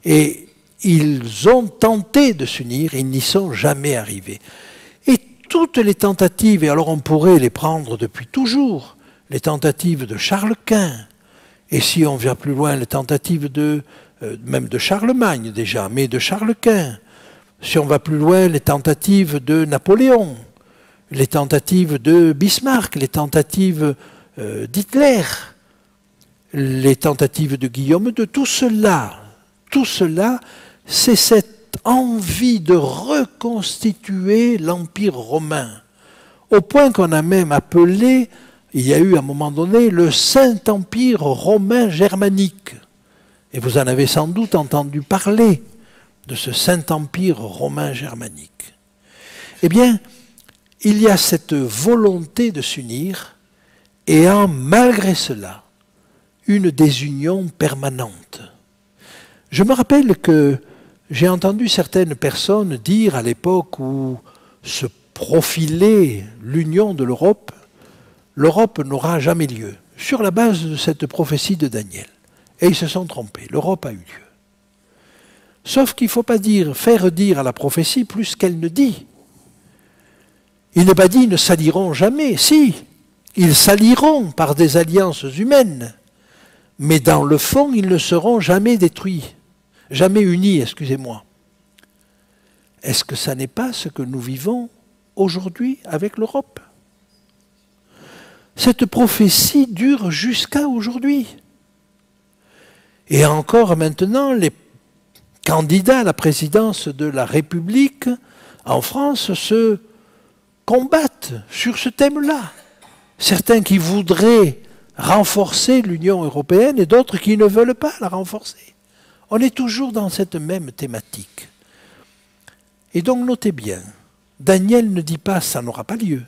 Et ils ont tenté de s'unir, et ils n'y sont jamais arrivés. Et toutes les tentatives, et alors on pourrait les prendre depuis toujours, les tentatives de Charles Quint, et si on vient plus loin, les tentatives même de Charlemagne déjà, mais de Charles Quint. Si on va plus loin, les tentatives de Napoléon, les tentatives de Bismarck, les tentatives d'Hitler, les tentatives de Guillaume II, tout cela, c'est cette envie de reconstituer l'Empire romain, au point qu'on a même appelé, il y a eu à un moment donné, le Saint-Empire romain germanique. Et vous en avez sans doute entendu parler de ce Saint-Empire romain germanique. Eh bien, il y a cette volonté de s'unir, et malgré cela, une désunion permanente. Je me rappelle que j'ai entendu certaines personnes dire à l'époque où se profilait l'union de l'Europe, l'Europe n'aura jamais lieu, sur la base de cette prophétie de Daniel. Et ils se sont trompés, l'Europe a eu lieu. Sauf qu'il ne faut pas faire dire à la prophétie plus qu'elle ne dit. Il n'est pas dit « ils ne s'allieront jamais ». Si, ils s'allieront par des alliances humaines, mais dans le fond, ils ne seront jamais détruits, jamais unis, excusez-moi. Est-ce que ça n'est pas ce que nous vivons aujourd'hui avec l'Europe? Cette prophétie dure jusqu'à aujourd'hui. Et encore maintenant, les candidats à la présidence de la République en France se combattent sur ce thème-là. Certains qui voudraient renforcer l'Union européenne et d'autres qui ne veulent pas la renforcer. On est toujours dans cette même thématique. Et donc notez bien, Daniel ne dit pas « ça n'aura pas lieu ».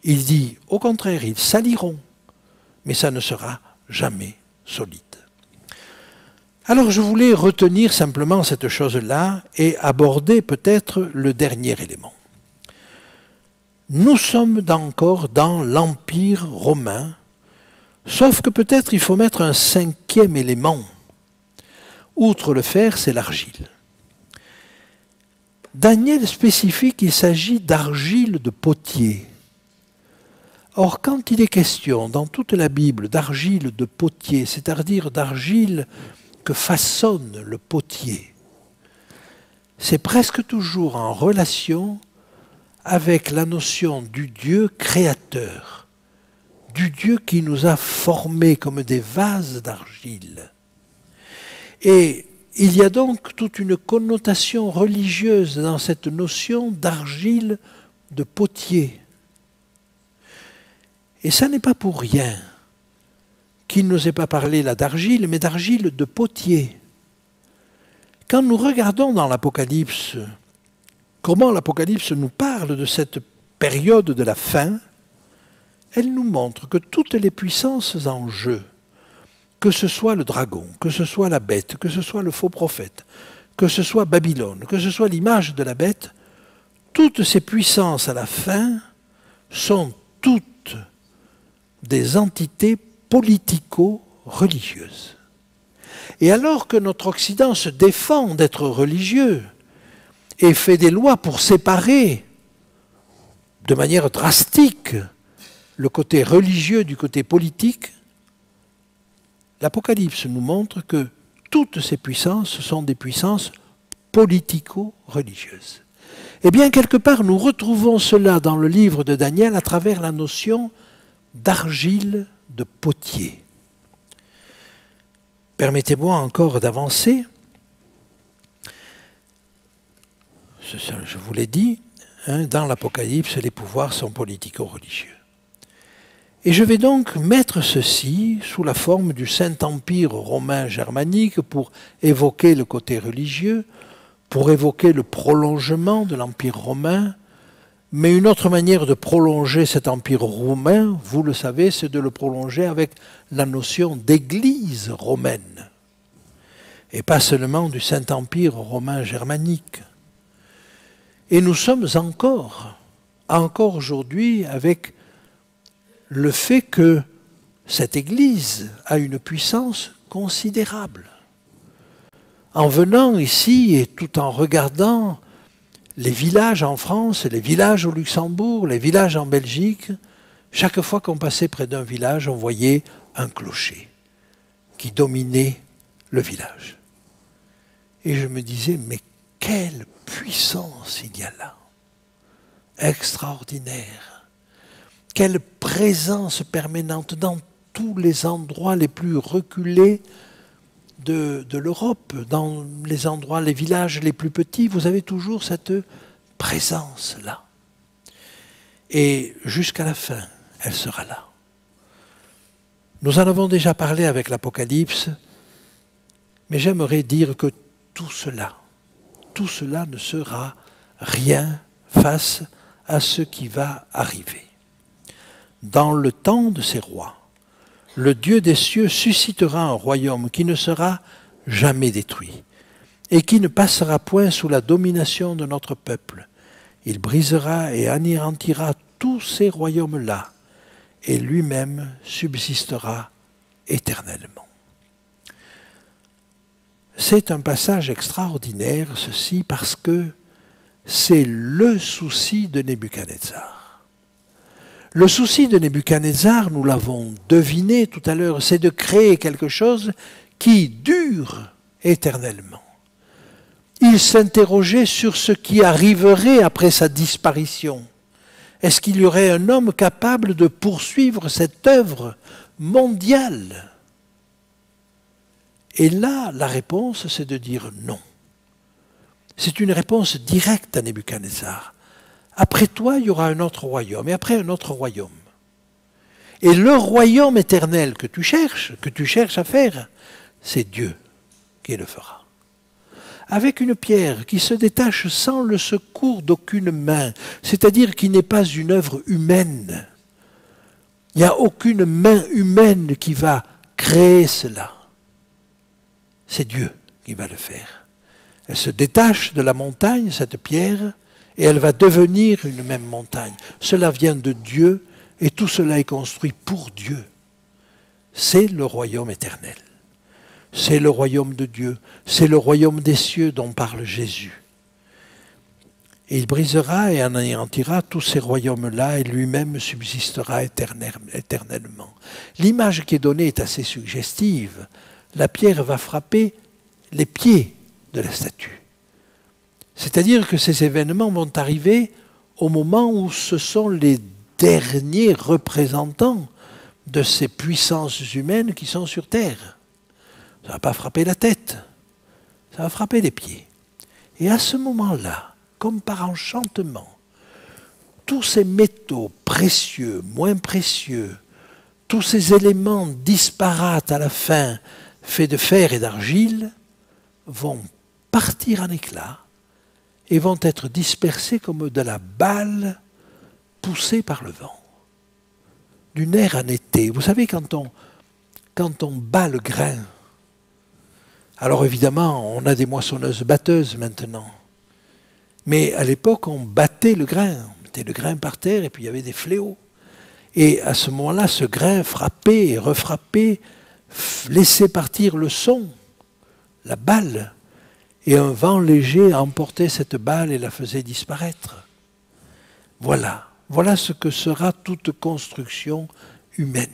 Il dit au contraire, ils s'allieront, mais ça ne sera jamais solide. Alors je voulais retenir simplement cette chose-là et aborder peut-être le dernier élément. Nous sommes encore dans l'Empire romain, sauf que peut-être il faut mettre un cinquième élément. Outre le fer, c'est l'argile. Daniel spécifie qu'il s'agit d'argile de potier. Or, quand il est question dans toute la Bible d'argile de potier, c'est-à-dire d'argile que façonne le potier, c'est presque toujours en relation avec la notion du Dieu créateur, du Dieu qui nous a formés comme des vases d'argile. Et il y a donc toute une connotation religieuse dans cette notion d'argile de potier. Et ça n'est pas pour rien qu'il ne nous ait pas parlé là d'argile, mais d'argile de potier. Quand nous regardons dans l'Apocalypse, comment l'Apocalypse nous parle de cette période de la fin, elle nous montre que toutes les puissances en jeu, que ce soit le dragon, que ce soit la bête, que ce soit le faux prophète, que ce soit Babylone, que ce soit l'image de la bête, toutes ces puissances à la fin sont toutes des entités politico-religieuses. Et alors que notre Occident se défend d'être religieux et fait des lois pour séparer de manière drastique le côté religieux du côté politique, l'Apocalypse nous montre que toutes ces puissances sont des puissances politico-religieuses. Eh bien, quelque part, nous retrouvons cela dans le livre de Daniel à travers la notion d'argile de potier. Permettez-moi encore d'avancer. Je vous l'ai dit, dans l'Apocalypse, les pouvoirs sont politico-religieux. Et je vais donc mettre ceci sous la forme du Saint-Empire romain germanique pour évoquer le côté religieux, pour évoquer le prolongement de l'Empire romain. Mais une autre manière de prolonger cet empire romain, vous le savez, c'est de le prolonger avec la notion d'église romaine. Et pas seulement du Saint-Empire romain germanique. Et nous sommes encore aujourd'hui avec le fait que cette église a une puissance considérable. En venant ici et tout en regardant les villages en France, les villages au Luxembourg, les villages en Belgique, chaque fois qu'on passait près d'un village, on voyait un clocher qui dominait le village. Et je me disais, mais quelle puissance il y a là! Extraordinaire! Quelle présence permanente dans tous les endroits les plus reculés de l'Europe, dans les endroits, les villages les plus petits, vous avez toujours cette présence-là. Et jusqu'à la fin, elle sera là. Nous en avons déjà parlé avec l'Apocalypse, mais j'aimerais dire que tout cela ne sera rien face à ce qui va arriver. Dans le temps de ces rois, le Dieu des cieux suscitera un royaume qui ne sera jamais détruit et qui ne passera point sous la domination de notre peuple. Il brisera et anéantira tous ces royaumes-là et lui-même subsistera éternellement. C'est un passage extraordinaire, ceci, parce que c'est le souci de Nebuchadnezzar. Le souci de Nebuchadnezzar, nous l'avons deviné tout à l'heure, c'est de créer quelque chose qui dure éternellement. Il s'interrogeait sur ce qui arriverait après sa disparition. Est-ce qu'il y aurait un homme capable de poursuivre cette œuvre mondiale? Et là, la réponse, c'est de dire non. C'est une réponse directe à Nebuchadnezzar. Après toi, il y aura un autre royaume, et après un autre royaume. Et le royaume éternel que tu cherches à faire, c'est Dieu qui le fera. Avec une pierre qui se détache sans le secours d'aucune main, c'est-à-dire qui n'est pas une œuvre humaine. Il n'y a aucune main humaine qui va créer cela. C'est Dieu qui va le faire. Elle se détache de la montagne, cette pierre, et elle va devenir une même montagne. Cela vient de Dieu, et tout cela est construit pour Dieu. C'est le royaume éternel. C'est le royaume de Dieu. C'est le royaume des cieux dont parle Jésus. Et il brisera et anéantira tous ces royaumes-là et lui-même subsistera éternellement. L'image qui est donnée est assez suggestive. La pierre va frapper les pieds de la statue. C'est-à-dire que ces événements vont arriver au moment où ce sont les derniers représentants de ces puissances humaines qui sont sur terre. Ça ne va pas frapper la tête, ça va frapper les pieds. Et à ce moment-là, comme par enchantement, tous ces métaux précieux, moins précieux, tous ces éléments disparates à la fin, faits de fer et d'argile, vont partir en éclats et vont être dispersés comme de la balle poussée par le vent. D'une aire en été. Vous savez, quand on bat le grain, alors évidemment, on a des moissonneuses batteuses maintenant. Mais à l'époque, on battait le grain. On mettait le grain par terre et puis il y avait des fléaux. Et à ce moment-là, ce grain frappait et refrappait, laissait partir le son, la balle. Et un vent léger emportait cette balle et la faisait disparaître. Voilà. Voilà ce que sera toute construction humaine.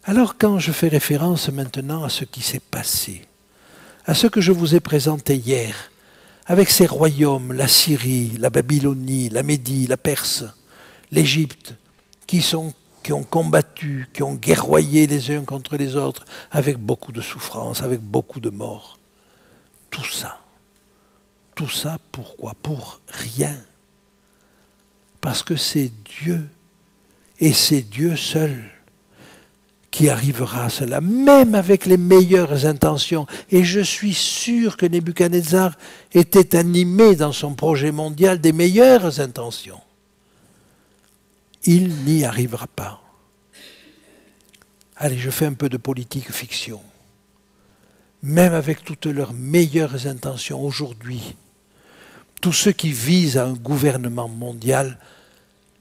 Alors quand je fais référence maintenant à ce qui s'est passé, à ce que je vous ai présenté hier, avec ces royaumes, la Syrie, la Babylonie, la Médie, la Perse, l'Égypte, qui ont combattu, qui ont guerroyé les uns contre les autres, avec beaucoup de souffrance, avec beaucoup de morts. Tout ça pourquoi? Pour rien. Parce que c'est Dieu, et c'est Dieu seul qui arrivera à cela, même avec les meilleures intentions. Et je suis sûr que Nebuchadnezzar était animé dans son projet mondial des meilleures intentions. Il n'y arrivera pas. Allez, je fais un peu de politique fiction. Même avec toutes leurs meilleures intentions aujourd'hui, tous ceux qui visent à un gouvernement mondial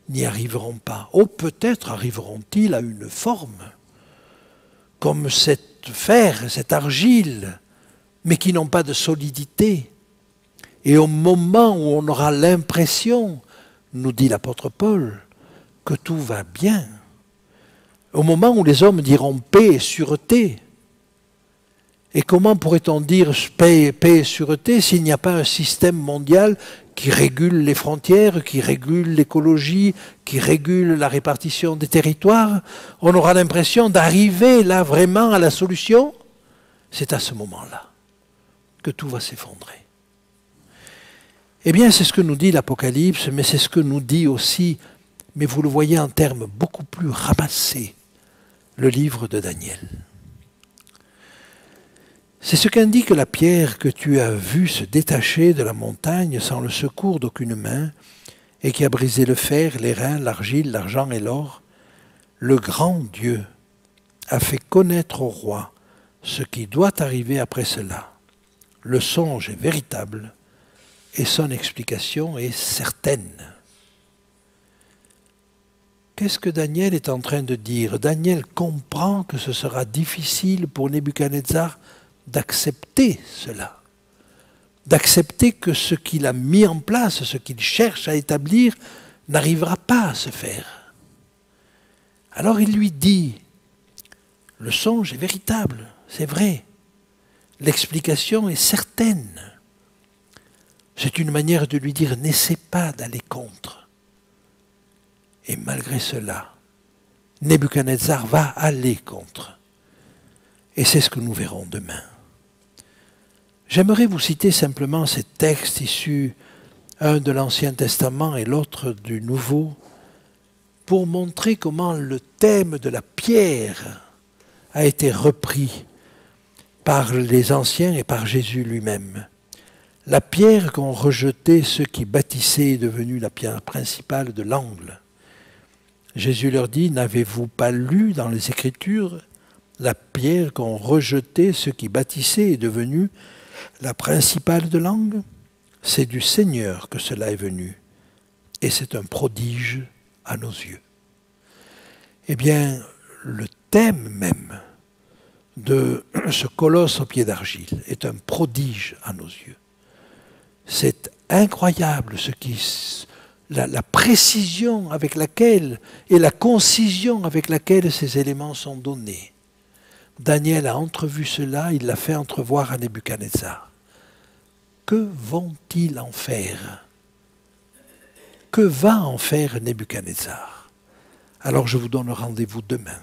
n'y arriveront pas. Oh, peut-être arriveront-ils à une forme, comme cette fer, cette argile, mais qui n'ont pas de solidité. Et au moment où on aura l'impression, nous dit l'apôtre Paul, que tout va bien, au moment où les hommes diront paix et sûreté, et comment pourrait-on dire paix et sûreté s'il n'y a pas un système mondial qui régule les frontières, qui régule l'écologie, qui régule la répartition des territoires? On aura l'impression d'arriver là vraiment à la solution. C'est à ce moment-là que tout va s'effondrer. Eh bien, c'est ce que nous dit l'Apocalypse, mais c'est ce que nous dit aussi, mais vous le voyez en termes beaucoup plus ramassés, le livre de Daniel. C'est ce qu'indique la pierre que tu as vue se détacher de la montagne sans le secours d'aucune main et qui a brisé le fer, les reins, l'argile, l'argent et l'or. Le grand Dieu a fait connaître au roi ce qui doit arriver après cela. Le songe est véritable et son explication est certaine. Qu'est-ce que Daniel est en train de dire? Daniel comprend que ce sera difficile pour Nebuchadnezzar d'accepter cela, d'accepter que ce qu'il a mis en place, ce qu'il cherche à établir, n'arrivera pas à se faire. Alors il lui dit, le songe est véritable, c'est vrai, l'explication est certaine. C'est une manière de lui dire, n'essaie pas d'aller contre. Et malgré cela, Nebuchadnezzar va aller contre. Et c'est ce que nous verrons demain. J'aimerais vous citer simplement ces textes issus un de l'Ancien Testament et l'autre du Nouveau, pour montrer comment le thème de la pierre a été repris par les anciens et par Jésus lui-même. La pierre qu'ont rejetée ceux qui bâtissaient est devenue la pierre principale de l'angle. Jésus leur dit, n'avez-vous pas lu dans les Écritures, la pierre qu'ont rejetée ceux qui bâtissaient est devenue la principale de l'angle? C'est du Seigneur que cela est venu, et c'est un prodige à nos yeux. Eh bien, le thème même de ce colosse au pied d'argile est un prodige à nos yeux. C'est incroyable la précision avec laquelle et la concision avec laquelle ces éléments sont donnés. Daniel a entrevu cela, il l'a fait entrevoir à Nebuchadnezzar. Que vont-ils en faire? Que va en faire Nebuchadnezzar? Alors je vous donne rendez-vous demain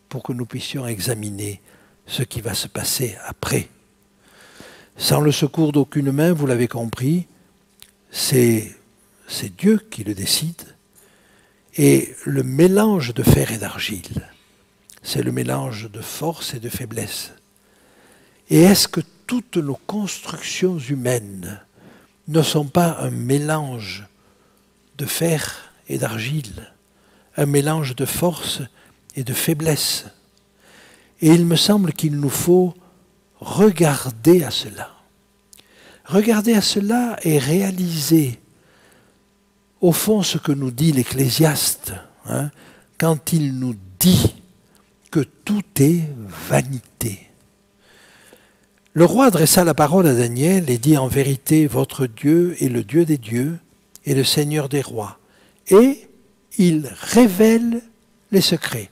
pour que nous puissions examiner ce qui va se passer après. Sans le secours d'aucune main, vous l'avez compris, c'est Dieu qui le décide. Et le mélange de fer et d'argile, c'est le mélange de force et de faiblesse. Et est-ce que toutes nos constructions humaines ne sont pas un mélange de fer et d'argile, un mélange de force et de faiblesse? Et il me semble qu'il nous faut regarder à cela. Regarder à cela et réaliser, au fond, ce que nous dit l'Ecclésiaste, quand il nous dit que tout est vanité. Le roi adressa la parole à Daniel et dit, en vérité, votre Dieu est le Dieu des dieux et le Seigneur des rois. Et il révèle les secrets.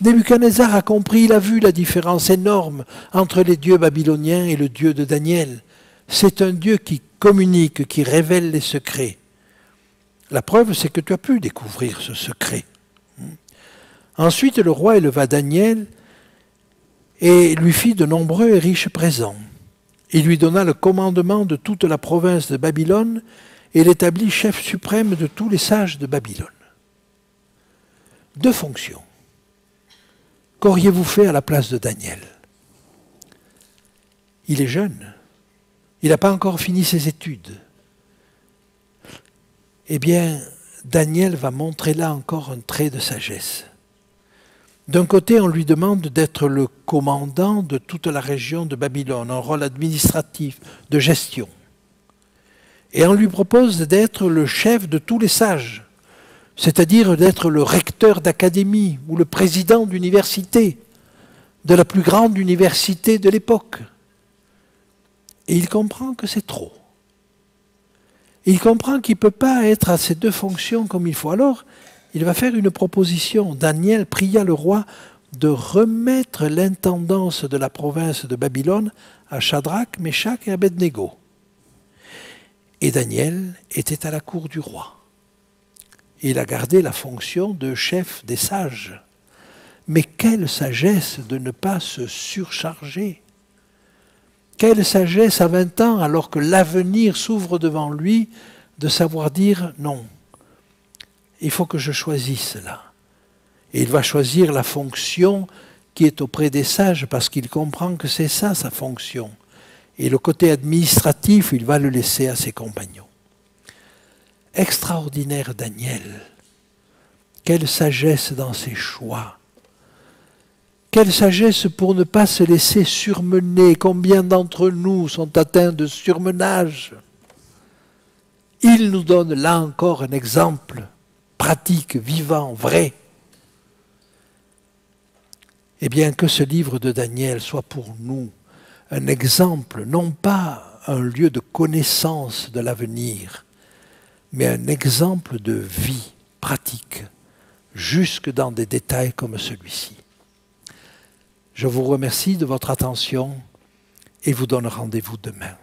Nebuchadnezzar a compris, il a vu la différence énorme entre les dieux babyloniens et le Dieu de Daniel. C'est un Dieu qui communique, qui révèle les secrets. La preuve, c'est que tu as pu découvrir ce secret. Ensuite, le roi éleva Daniel et lui fit de nombreux et riches présents. Il lui donna le commandement de toute la province de Babylone et l'établit chef suprême de tous les sages de Babylone. Deux fonctions. Qu'auriez-vous fait à la place de Daniel? Il est jeune. Il n'a pas encore fini ses études. Eh bien, Daniel va montrer là encore un trait de sagesse. D'un côté, on lui demande d'être le commandant de toute la région de Babylone, un rôle administratif, de gestion. Et on lui propose d'être le chef de tous les sages, c'est-à-dire d'être le recteur d'académie ou le président d'université, de la plus grande université de l'époque. Et il comprend que c'est trop. Il comprend qu'il ne peut pas être à ces deux fonctions comme il faut. Alors, il va faire une proposition. Daniel pria le roi de remettre l'intendance de la province de Babylone à Shadrach, Meshach et Abednego. Et Daniel était à la cour du roi. Il a gardé la fonction de chef des sages. Mais quelle sagesse de ne pas se surcharger! Quelle sagesse à 20 ans, alors que l'avenir s'ouvre devant lui, de savoir dire non. Il faut que je choisisse cela. Et il va choisir la fonction qui est auprès des sages, parce qu'il comprend que c'est ça sa fonction. Et le côté administratif, il va le laisser à ses compagnons. Extraordinaire Daniel. Quelle sagesse dans ses choix. Quelle sagesse pour ne pas se laisser surmener. Combien d'entre nous sont atteints de surmenage? Il nous donne là encore un exemple pratique, vivant, vrai. Eh bien, que ce livre de Daniel soit pour nous un exemple, non pas un lieu de connaissance de l'avenir, mais un exemple de vie pratique, jusque dans des détails comme celui-ci. Je vous remercie de votre attention et vous donne rendez-vous demain.